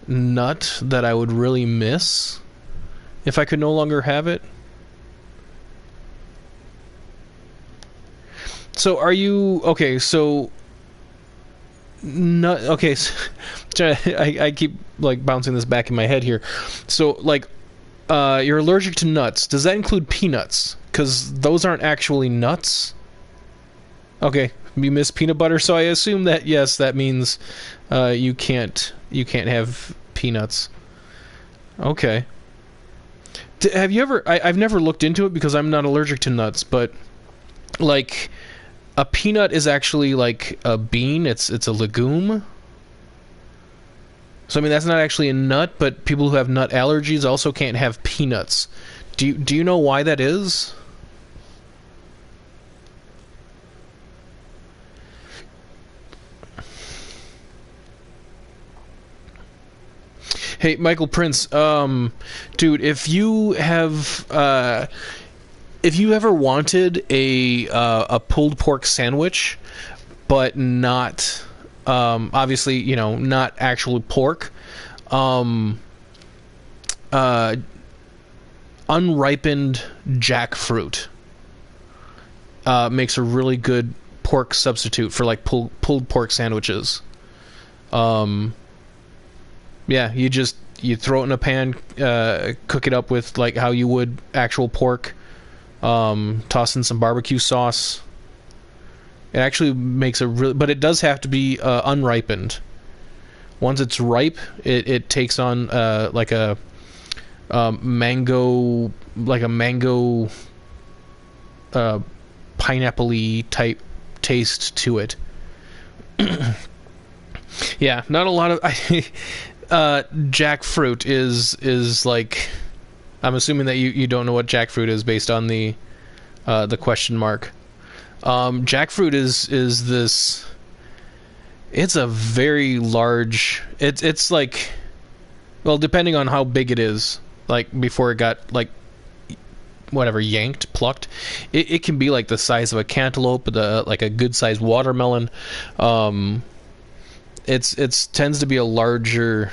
nut that I would really miss if I could no longer have it. So are you okay? So nut. Okay, so, I keep like bouncing this back in my head here. So like, you're allergic to nuts. Does that include peanuts? Because those aren't actually nuts. Okay, you miss peanut butter, so I assume that yes, that means you can't have peanuts. Okay. Have you ever? I've never looked into it because I'm not allergic to nuts, but like a peanut is actually like a bean. It's a legume. So I mean that's not actually a nut, but people who have nut allergies also can't have peanuts. Do you know why that is? Hey, Michael Prince, dude, if you ever wanted a pulled pork sandwich, but not obviously, not actual pork, uh, unripened jackfruit makes a really good pork substitute for like pulled pork sandwiches. Um, Yeah, you throw it in a pan, cook it up with like how you would actual pork, toss in some barbecue sauce. It actually makes a really, but it does have to be unripened. Once it's ripe, it takes on like a mango, uh, pineapple-y type taste to it. Yeah, not a lot of jackfruit is like I'm assuming that you don't know what jackfruit is based on the question mark. Jackfruit is this. It's a very large. It's like, well, depending on how big it is, like before it got like whatever plucked, it can be like the size of a cantaloupe, like a good sized watermelon. It's tends to be a larger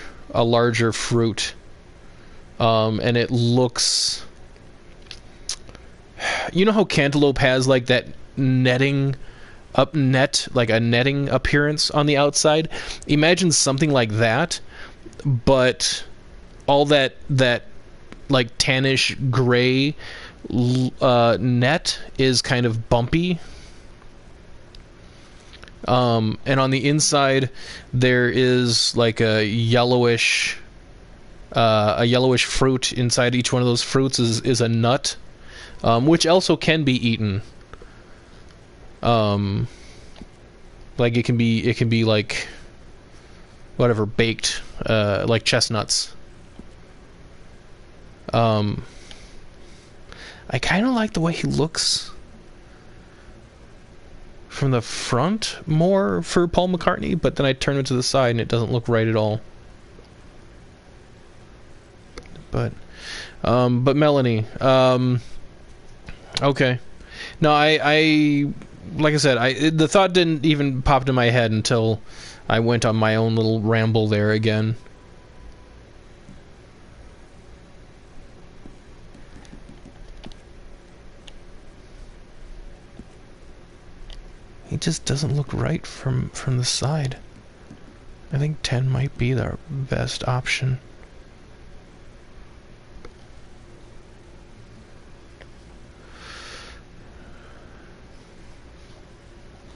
fruit, and it looks. You know how cantaloupe has like that like a netting appearance on the outside? Imagine something like that, but all that like tannish gray net is kind of bumpy. And on the inside there is like a yellowish fruit. Inside each one of those fruits is a nut, which also can be eaten. Like it can be like whatever, baked, like chestnuts. I kind of like the way he looks from the front more for Paul McCartney, but then I turn it to the side and it doesn't look right at all. But Melanie, okay. No, I like I said, the thought didn't even pop into my head until I went on my own little ramble there again. He just doesn't look right from the side. I think 10 might be the best option.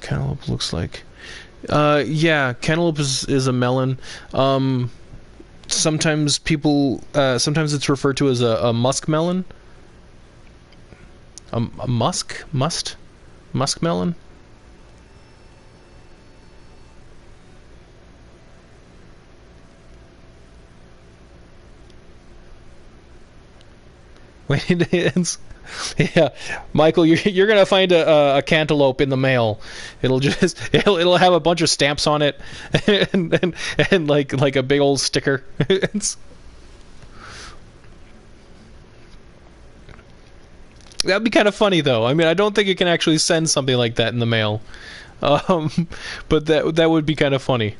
Cantaloupe looks like... yeah, cantaloupe is a melon. Sometimes sometimes it's referred to as a musk melon. A musk melon? Wait, yeah, Michael, you're gonna find a cantaloupe in the mail. It'll have a bunch of stamps on it, and like a big old sticker. That'd be kind of funny, though. I mean, I don't think you can actually send something like that in the mail, but that would be kind of funny.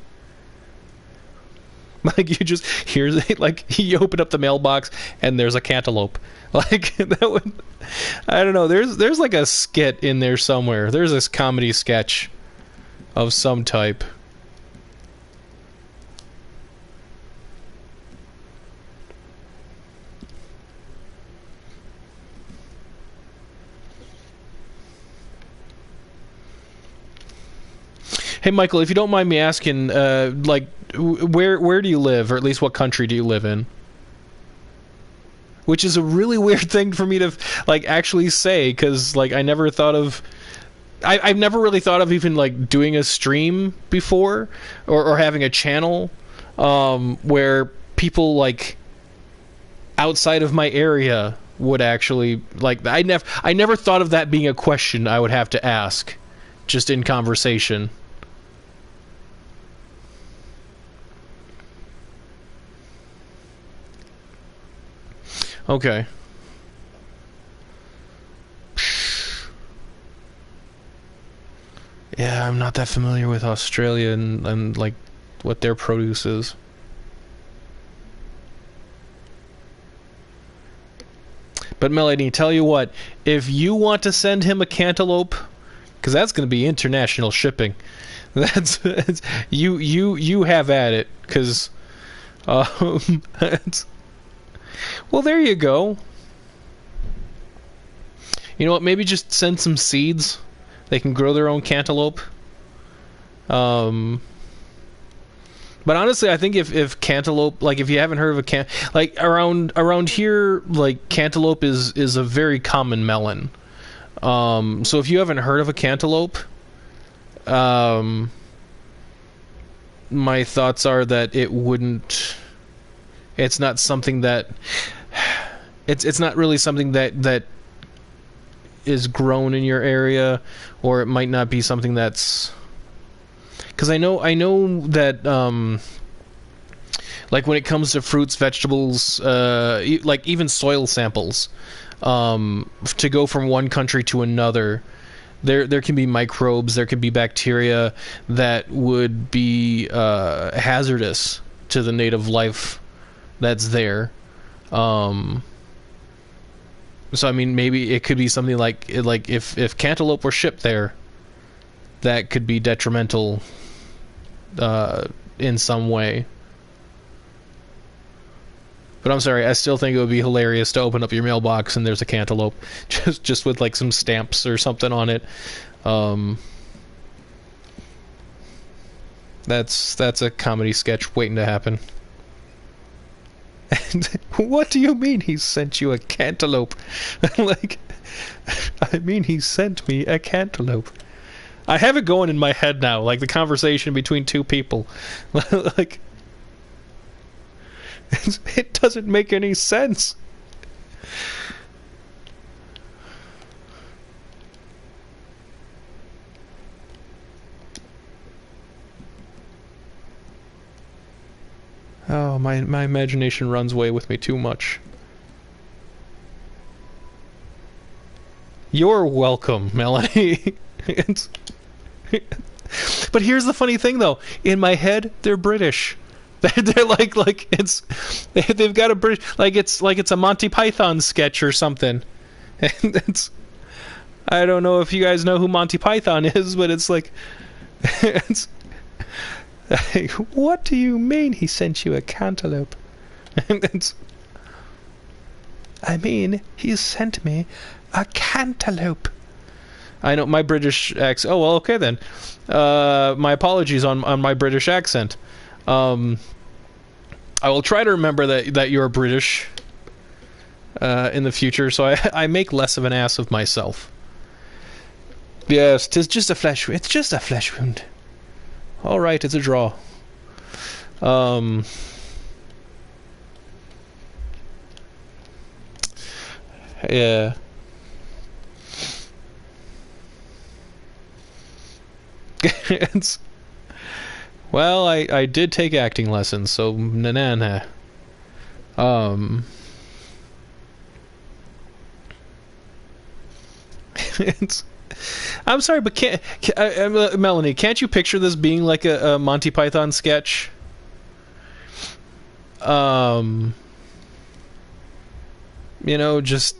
Like you open up the mailbox and there's a cantaloupe. Like that would, I don't know. There's like a skit in there somewhere. There's this comedy sketch of some type. Hey, Michael, if you don't mind me asking, like, where do you live, or at least what country do you live in? Which is a really weird thing for me to like actually say, because like I never thought of, I've never really thought of even like doing a stream before, or having a channel where people like outside of my area would actually like. I never thought of that being a question I would have to ask, just in conversation. Okay. Yeah, I'm not that familiar with Australia and like what their produce is. But Melanie, tell you what, if you want to send him a cantaloupe, because that's going to be international shipping, that's you have at it, because well, there you go. You know what? Maybe just send some seeds. They can grow their own cantaloupe. But honestly, I think if cantaloupe, like if you haven't heard of like around here, like cantaloupe is a very common melon. So if you haven't heard of a cantaloupe, my thoughts are that it's not something that It's not really something that is grown in your area, or it might not be something that's, because I know that like when it comes to fruits, vegetables, like even soil samples, to go from one country to another, there can be microbes, there can be bacteria that would be hazardous to the native life that's there. So I mean, maybe it could be something like if cantaloupe were shipped there, that could be detrimental in some way. But I'm sorry, I still think it would be hilarious to open up your mailbox and there's a cantaloupe, just with like some stamps or something on it. That's a comedy sketch waiting to happen. And what do you mean he sent you a cantaloupe? Like, I mean he sent me a cantaloupe. I have it going in my head now, like the conversation between two people. Like, it doesn't make any sense. Oh, my imagination runs away with me too much. You're welcome, Melanie. But here's the funny thing, though. In my head, they're British. They're like they've got a British, like it's a Monty Python sketch or something. And I don't know if you guys know who Monty Python is, but it's like it's. What do you mean he sent you a cantaloupe? I mean, he sent me a cantaloupe. I know my British accent. Oh, well, okay then. My apologies on my British accent. I will try to remember that you're British in the future, so I make less of an ass of myself. Yes, it's just a flesh wound. All right, it's a draw. Yeah. Well, I did take acting lessons, so na-na-na. I'm sorry, but Melanie, can't you picture this being like a Monty Python sketch? You know, just...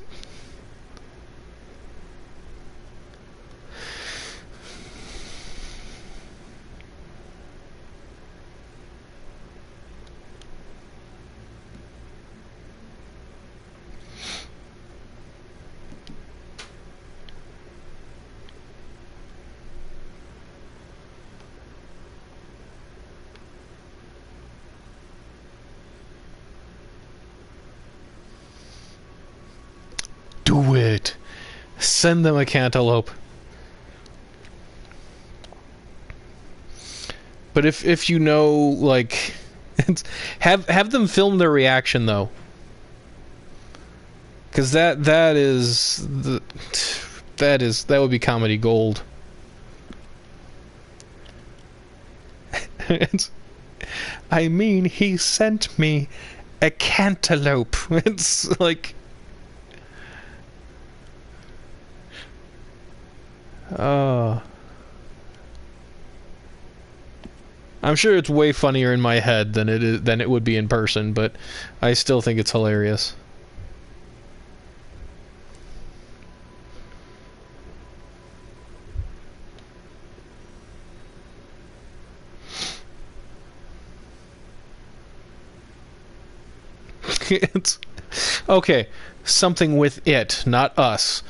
Do it. Send them a cantaloupe. But if you know, like, have them film their reaction though, because that would be comedy gold. I mean, he sent me a cantaloupe. It's like, I'm sure it's way funnier in my head than it would be in person, but I still think it's hilarious. It's okay. Something with it, not us.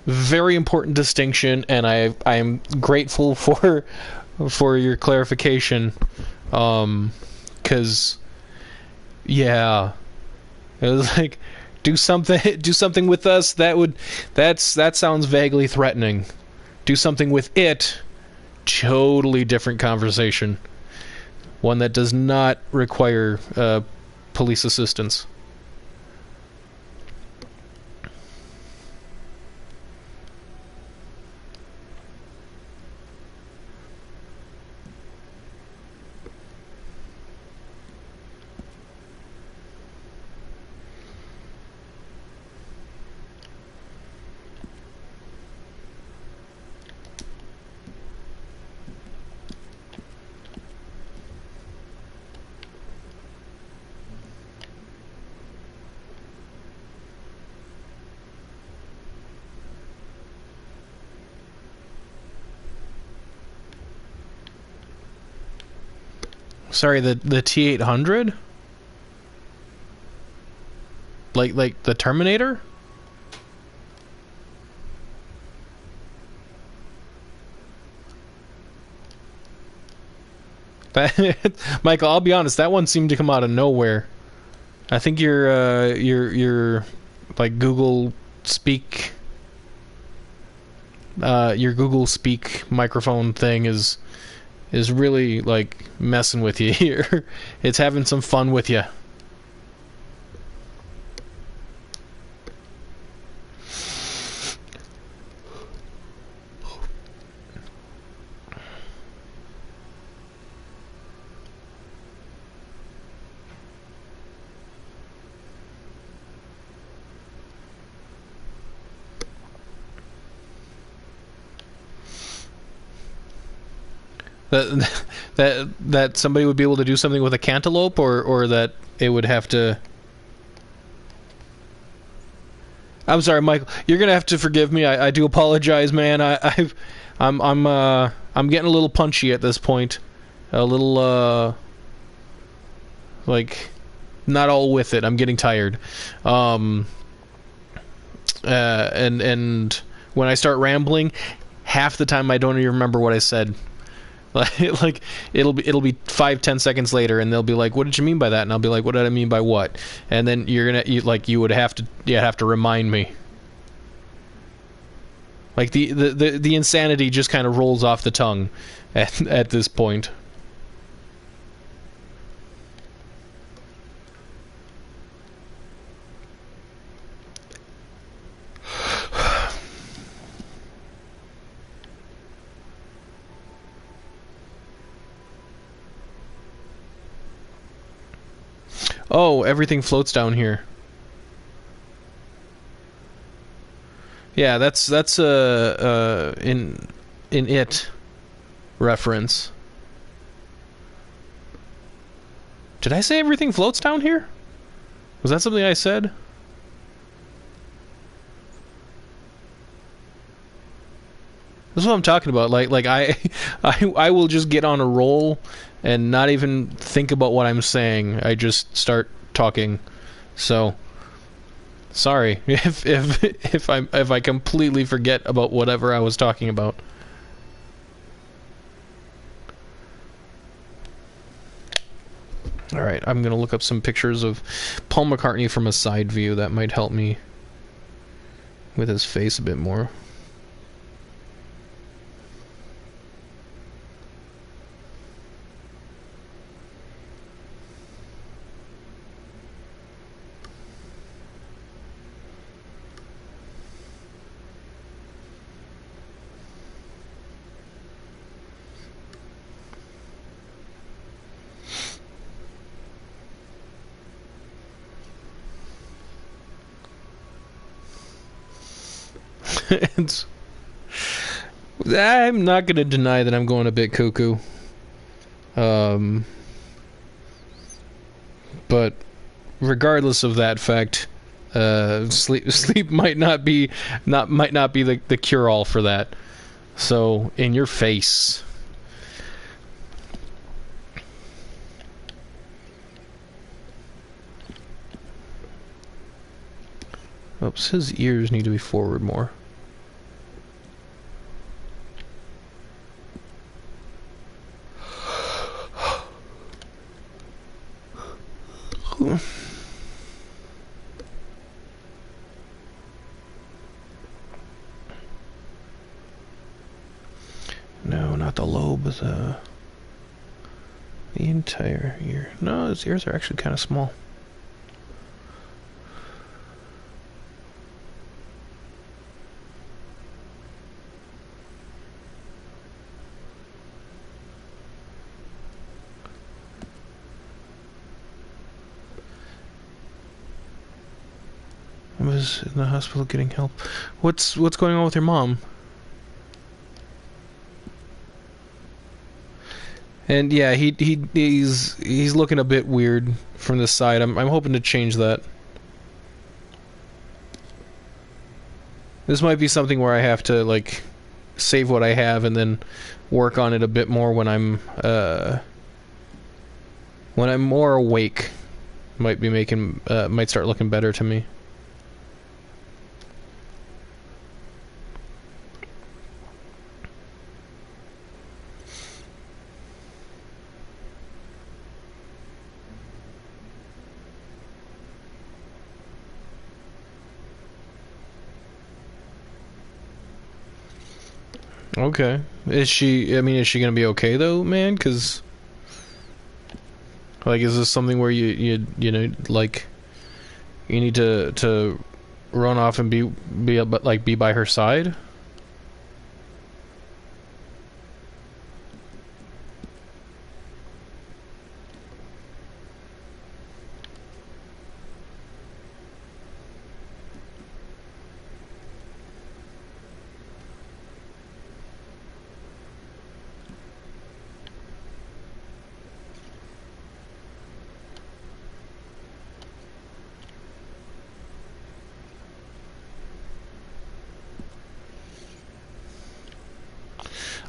Very important distinction, and I am grateful for your clarification, because yeah, it was like do something with us. That sounds vaguely threatening. Do something with it, totally different conversation, one that does not require police assistance. Sorry, the T-800? Like the Terminator? Michael, I'll be honest, that one seemed to come out of nowhere. I think your like Google Speak your Google Speak microphone thing is really like messing with you here. It's having some fun with you. That somebody would be able to do something with a cantaloupe, or that it would have to... I'm sorry, Michael. You're gonna have to forgive me. I do apologize, man. I'm getting a little punchy at this point. A little like not all with it. I'm getting tired. And when I start rambling, half the time I don't even remember what I said. Like it'll be 5-10 seconds later, and they'll be like, "What did you mean by that?" And I'll be like, "What did I mean by what?" And then you would have to remind me. Like the insanity just kind of rolls off the tongue at this point. Oh, everything floats down here. Yeah, that's a in It reference. Did I say everything floats down here? Was that something I said? This is what I'm talking about. Like I will just get on a roll and not even think about what I'm saying. I just start talking. So sorry if I completely forget about whatever I was talking about. All right, I'm gonna look up some pictures of Paul McCartney from a side view. That might help me with his face a bit more. I'm not going to deny that I'm going a bit cuckoo. But regardless of that fact, sleep might not be the cure all for that. So, in your face. Oops, his ears need to be forward more. No, not the lobe, the entire ear. No, his ears are actually kind of small. I was in the hospital getting help. What's going on with your mom? And yeah, he's looking a bit weird from this side. I'm hoping to change that. This might be something where I have to like save what I have and then work on it a bit more when I'm When I'm more awake, might start looking better to me. Okay. Is she gonna be okay though, man? Because, like, is this something where you know, like, you need to run off and be by her side?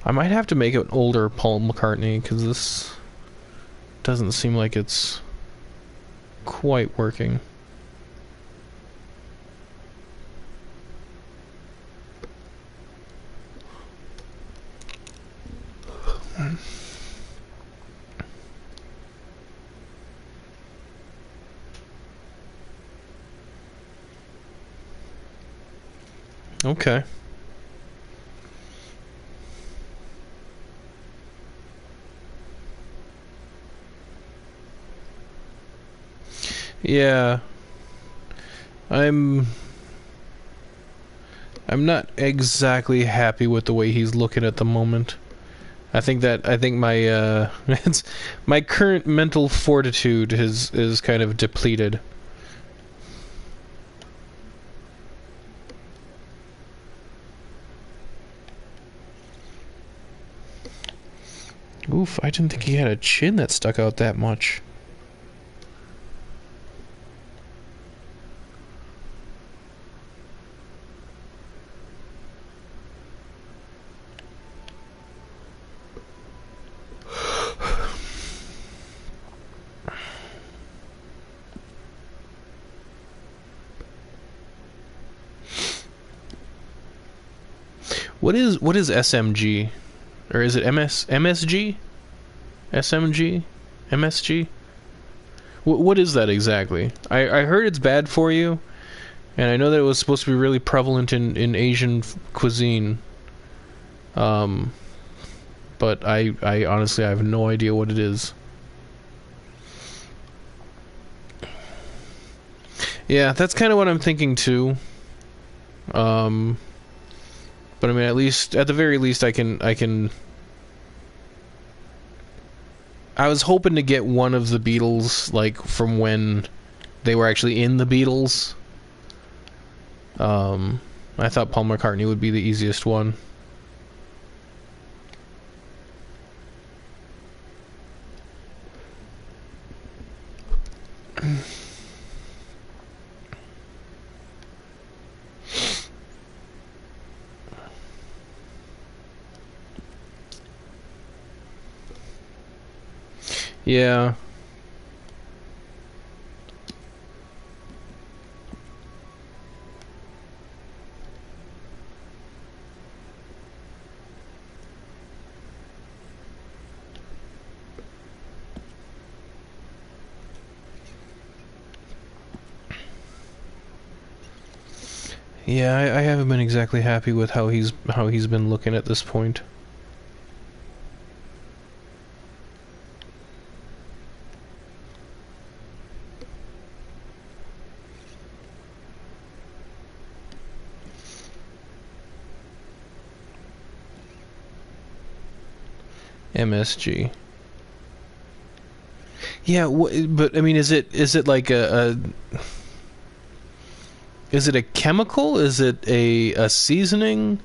I might have to make it an older Paul McCartney, because this doesn't seem like it's quite working. Okay. Yeah. I'm not exactly happy with the way he's looking at the moment. I think my my current mental fortitude is kind of depleted. Oof, I didn't think he had a chin that stuck out that much. What is SMG? Or is it MSG? SMG? MSG? What is that exactly? I heard it's bad for you, and I know that it was supposed to be really prevalent in Asian cuisine. But I honestly I have no idea what it is. Yeah, that's kind of what I'm thinking too. But I mean, at the very least, I can. I was hoping to get one of the Beatles, like, from when they were actually in the Beatles. I thought Paul McCartney would be the easiest one. Yeah. Yeah, I haven't been exactly happy with how he's been looking at this point. MSG. Yeah, but I mean, is it like is it a chemical? Is it a seasoning?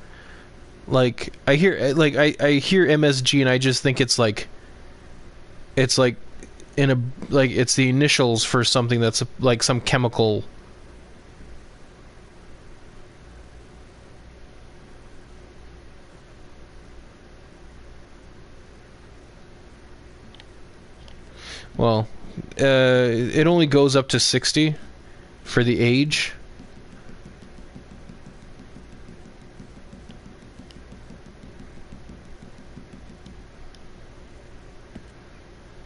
Like I hear MSG and I just think it's like in a like it's the initials for something that's like some chemical. Well, it only goes up to 60 for the age.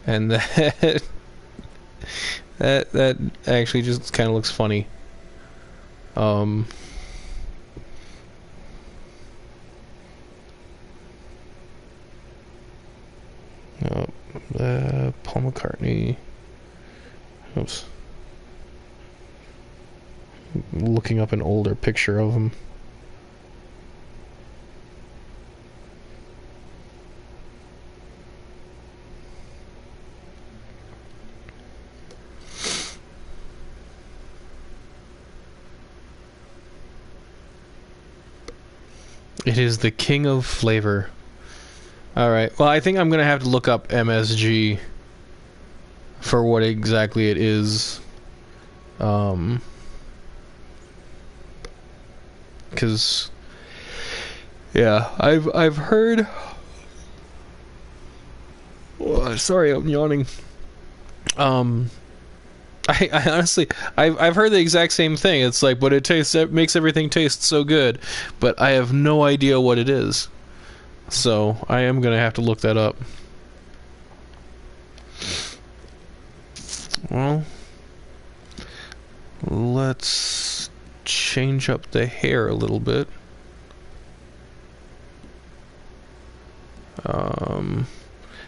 And that that actually just kind of looks funny. Oh, Paul McCartney. Oops. Looking up an older picture of him. It is the king of flavor. Alright, well, I think I'm gonna have to look up MSG for what exactly it is. Because, yeah, I've heard... Oh, sorry, I'm yawning. I honestly, I've heard the exact same thing. It's like, but it makes everything taste so good, but I have no idea what it is. So I am gonna have to look that up. Well, let's change up the hair a little bit.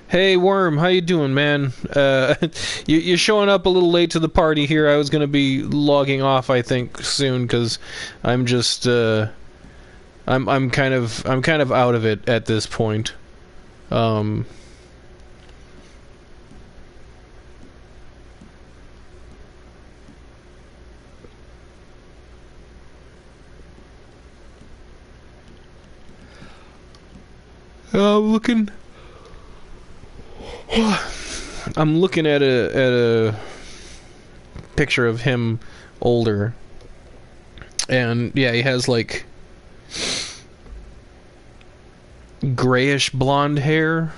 Hey Worm, how you doing, man? You're showing up a little late to the party here. I was gonna be logging off, I think, soon, because I'm just I'm kind of out of it at this point. I'm looking at a picture of him older, and yeah, he has like grayish blonde hair.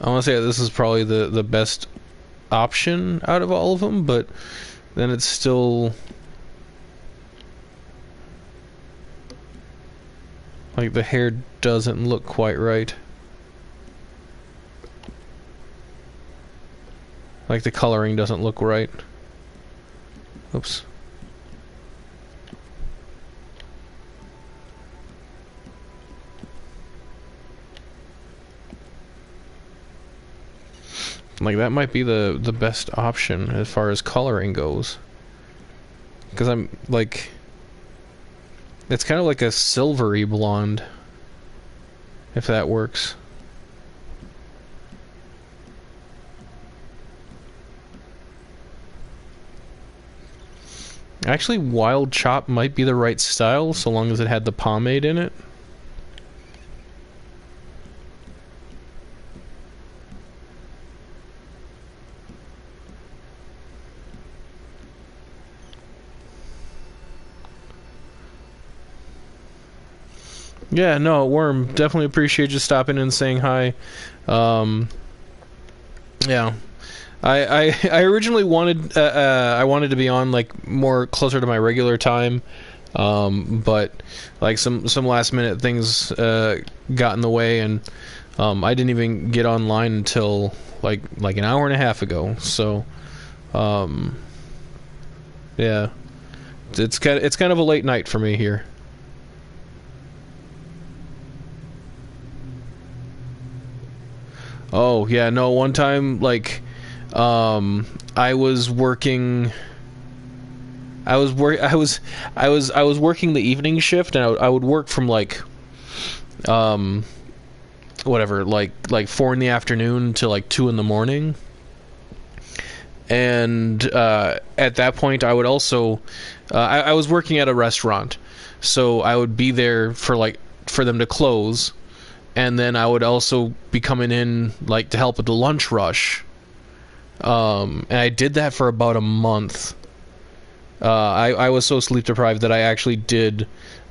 I want to say this is probably the best option out of all of them, but then it's still like the hair doesn't look quite right. Like the coloring doesn't look right. Oops. Like that might be the best option as far as coloring goes. Because I'm like, it's kind of like a silvery blonde, if that works. Actually, Wild Chop might be the right style, so long as it had the pomade in it. Yeah, no, Worm, definitely appreciate you stopping in and saying hi. Yeah. I originally wanted I wanted to be on like more closer to my regular time, but like some last minute things got in the way, and I didn't even get online until like an hour and a half ago. So yeah, it's kind of a late night for me here. Oh yeah, no, one time like I was working the evening shift, and I would work from like whatever, like 4 in the afternoon to like 2 in the morning. And at that point I would also I was working at a restaurant, so I would be there for them to close, and then I would also be coming in like to help with the lunch rush. And I did that for about a month. I was so sleep deprived that I actually did.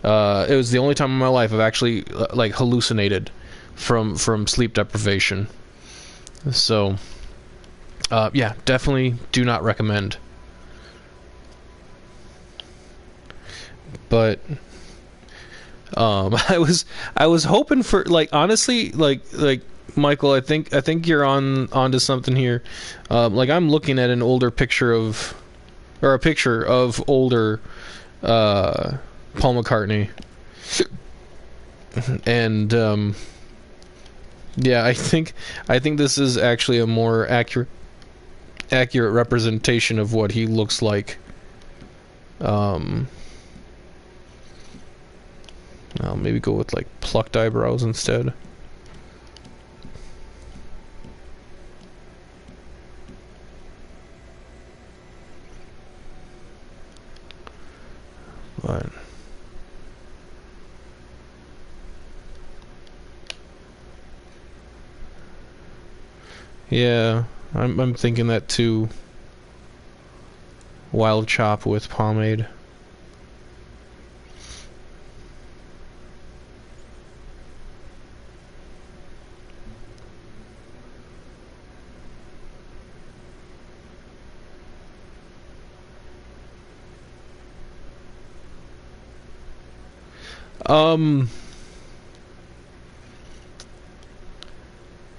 It was the only time in my life I've actually like hallucinated from sleep deprivation. So, yeah, definitely do not recommend. But I was hoping for, like, honestly, like Michael, I think you're onto something here. Like, I'm looking at an older picture of, or a picture of older Paul McCartney, and yeah, I think this is actually a more accurate representation of what he looks like. I'll maybe go with like plucked eyebrows instead. But yeah, I'm thinking that too. Wild chop with pomade.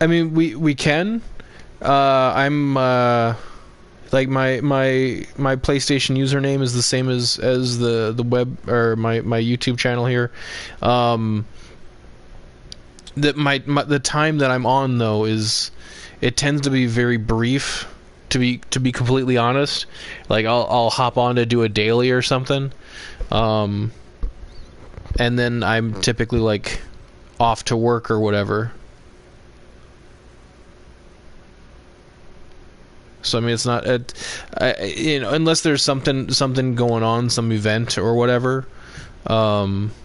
I mean, we can. I'm like my PlayStation username is the same as the web, or my YouTube channel here. That the time that I'm on, though, is, it tends to be very brief. To be completely honest, like I'll hop on to do a daily or something, and then I'm typically like off to work or whatever. So I mean, it's not unless there's something going on, some event or whatever. Yeah.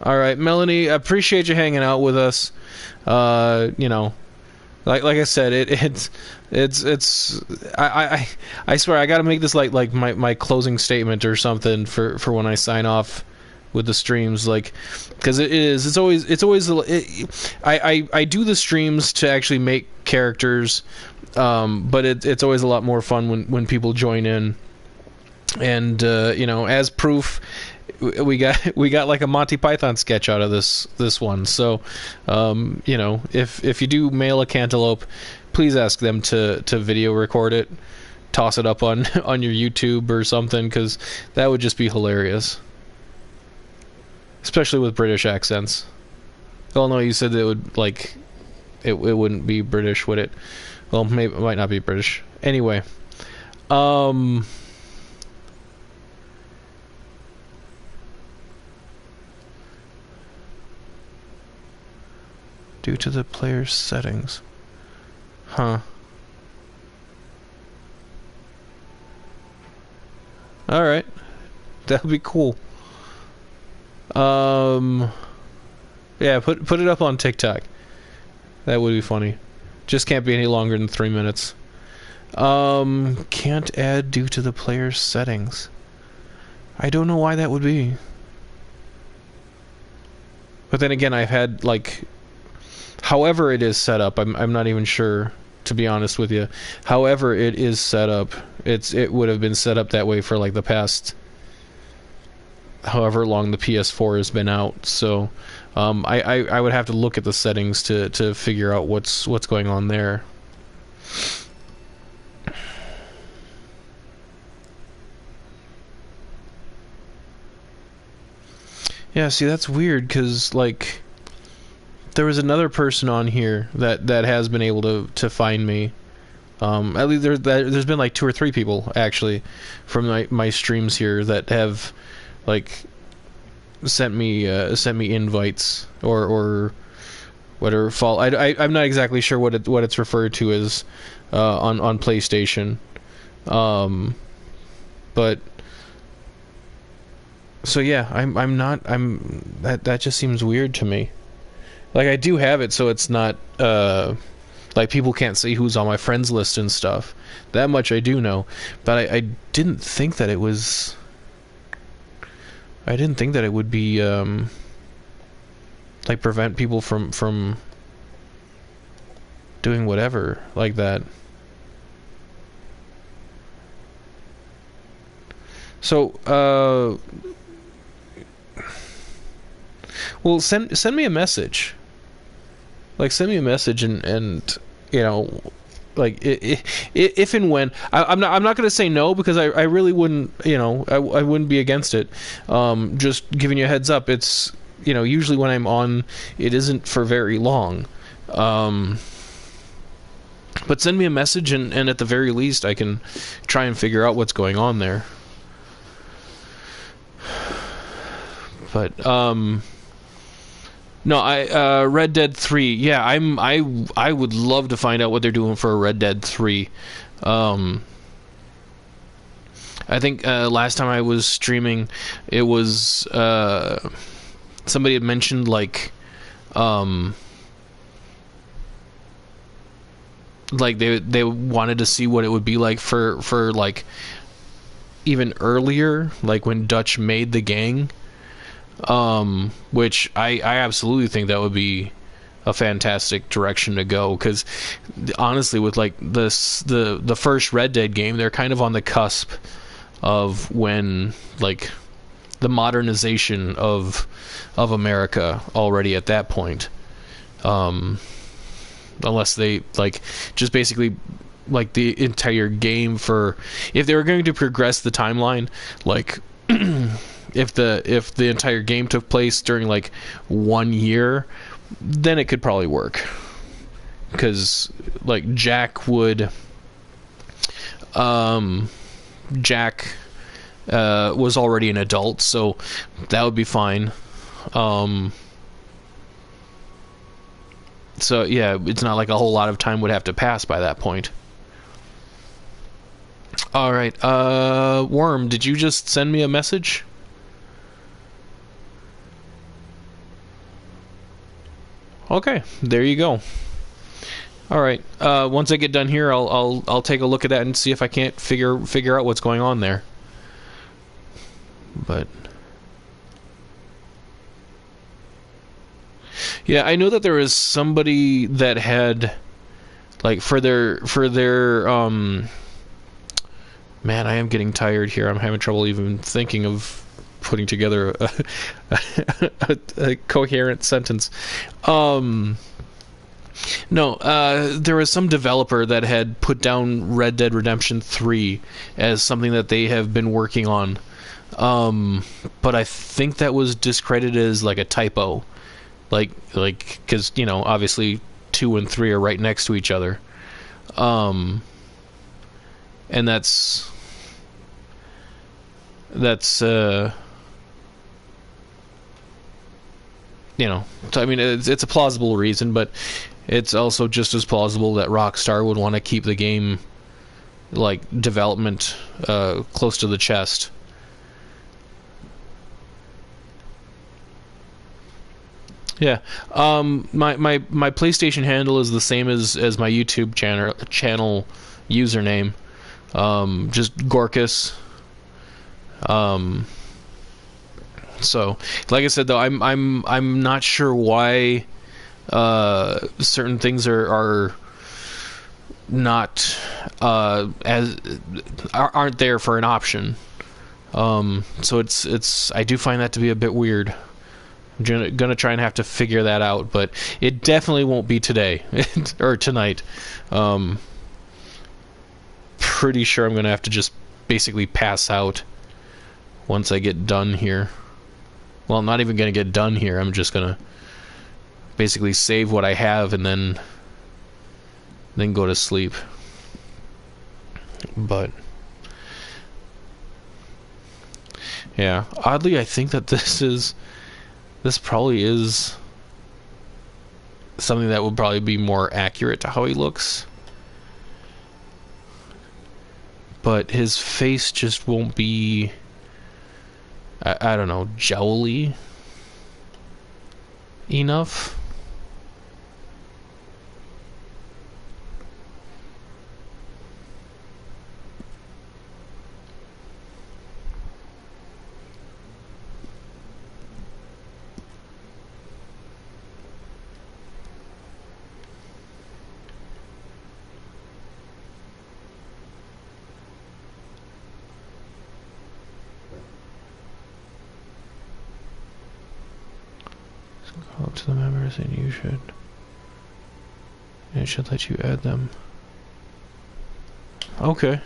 All right, Melanie, I appreciate you hanging out with us. You know, like I said, it's I swear I got to make this like my closing statement or something for when I sign off with the streams, like, because it's always I do the streams to actually make characters, but it's always a lot more fun when people join in, and as proof, we got like a Monty Python sketch out of this one. So if you do mail a cantaloupe, please ask them to video record it, toss it up on your YouTube or something, because that would just be hilarious. Especially with British accents. Oh no, you said it would, like, it wouldn't be British, would it? Well, maybe it might not be British. Anyway, due to the player's settings. Huh. Alright. That would be cool. Yeah, put it up on TikTok. That would be funny. Just can't be any longer than 3 minutes. Can't add due to the player's settings. I don't know why that would be. But then again, I've had, like, however it is set up, I'm not even sure, to be honest with you. However it is set up, it would have been set up that way for like the past however long the PS4 has been out. So I would have to look at the settings to figure out what's going on there. Yeah, see, that's weird, because like there was another person on here that has been able to find me. At least there's been like 2 or 3 people actually from my streams here that have like sent me invites or whatever. I'm not exactly sure what it's referred to as on PlayStation. But so yeah, that just seems weird to me. Like, I do have it so it's not like people can't see who's on my friends list and stuff. That much I do know. But I didn't think that it was, I didn't think that it would be like prevent people from doing whatever like that. So well, send me a message. Like, send me a message, and you know, like, if and when I'm not going to say no, because I really wouldn't, you know, I wouldn't be against it. Just giving you a heads up. It's, you know, usually when I'm on, it isn't for very long. But send me a message, and at the very least I can try and figure out what's going on there. But no, Red Dead 3. Yeah, I would love to find out what they're doing for a Red Dead 3. I think last time I was streaming, it was somebody had mentioned like they wanted to see what it would be like for like even earlier, like when Dutch made the gang. Which I absolutely think that would be a fantastic direction to go, because honestly, with like the first Red Dead game, they're kind of on the cusp of when like the modernization of America already at that point. Unless they like just basically like the entire game, for if they were going to progress the timeline, like if the entire game took place during like 1 year, then it could probably work, because like Jack was already an adult, so that would be fine. So yeah, it's not like a whole lot of time would have to pass by that point. All right, Worm, did you just send me a message? Okay, there you go. All right. Once I get done here, I'll take a look at that and see if I can't figure out what's going on there. But yeah, I know that there was somebody that had like for their man, I am getting tired here. I'm having trouble even thinking of putting together a coherent sentence. No, there was some developer that had put down Red Dead Redemption 3 as something that they have been working on. But I think that was discredited as like a typo. Like, because, you know, obviously 2 and 3 are right next to each other. And that's you know, so, I mean, it's a plausible reason, but it's also just as plausible that Rockstar would want to keep the game, like, development close to the chest. Yeah. My PlayStation handle is the same as my YouTube channel username. Just Gorkous. So, like I said, though, I'm not sure why certain things are not aren't there for an option. So it's I do find that to be a bit weird. I'm gonna try and have to figure that out, but it definitely won't be today or tonight. Pretty sure I'm gonna have to just basically pass out once I get done here. Well, I'm not even going to get done here. I'm just going to basically save what I have and then go to sleep. But yeah, oddly, I think that this probably is something that would probably be more accurate to how he looks. But his face just won't be, I don't know, jowly enough. Go up to the members and you should. And it should let you add them. Okay.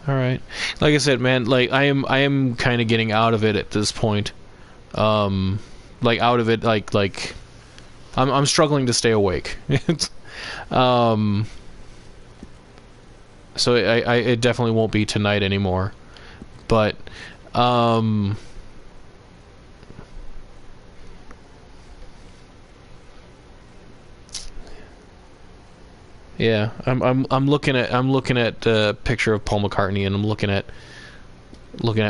Alright. Like I said, man, like I am kind of getting out of it at this point. Like out of it, like I'm struggling to stay awake. So it definitely won't be tonight anymore. But yeah, I'm looking at a picture of Paul McCartney, and I'm looking at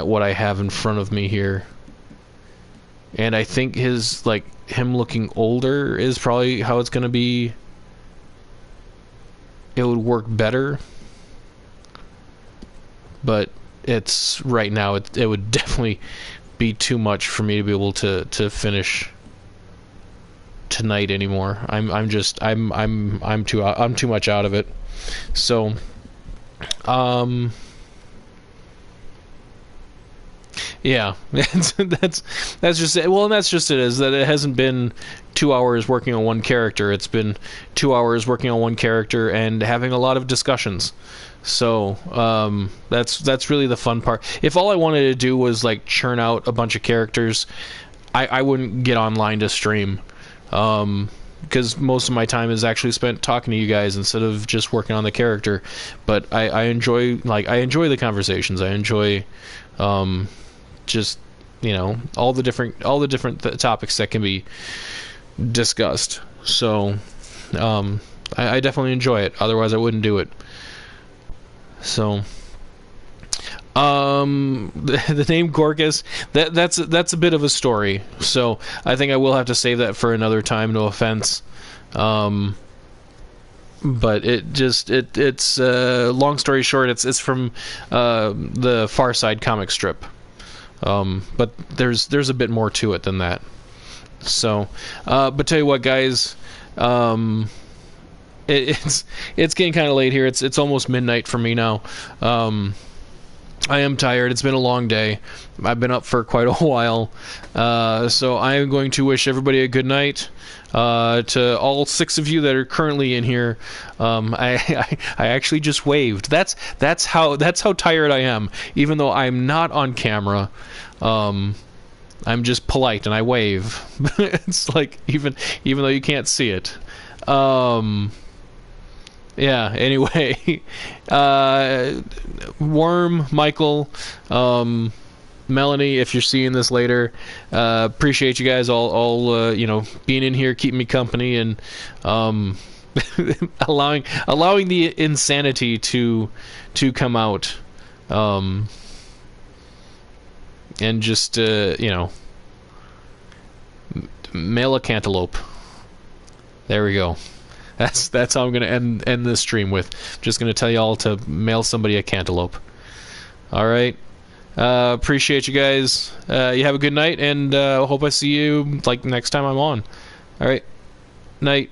what I have in front of me here. And I think his, like, him looking older is probably how it's going to be. It would work better. But it's, right now, it would definitely be too much for me to be able to finish tonight anymore. I'm too much out of it. So, yeah, that's just it. Well, and that's just it, is that it hasn't been 2 hours working on one character. It's been 2 hours working on one character and having a lot of discussions. So that's really the fun part. If all I wanted to do was like churn out a bunch of characters, I wouldn't get online to stream, because most of my time is actually spent talking to you guys instead of just working on the character. But I enjoy the conversations. I enjoy just, you know, all the different topics that can be discussed. So I definitely enjoy it. Otherwise I wouldn't do it. So the name Gorkous, that's a bit of a story. So I think I will have to save that for another time, no offense. But it's long story short, it's from the Far Side comic strip. But there's a bit more to it than that. So but tell you what, guys, it's getting kind of late here. It's almost midnight for me now. I am tired. It's been a long day. I've been up for quite a while. So I am going to wish everybody a good night. To all 6 of you that are currently in here, I actually just waved. That's how tired I am. Even though I'm not on camera, I'm just polite and I wave. It's like even though you can't see it. Yeah, anyway, Worm, Michael, Melanie, if you're seeing this later, appreciate you guys all you know, being in here, keeping me company, and allowing the insanity to come out, and just you know, mail a cantaloupe. There we go. That's how I'm gonna end this stream with. Just gonna tell y'all to mail somebody a cantaloupe. All right. Appreciate you guys. You have a good night, and hope I see you like next time I'm on. All right. Night.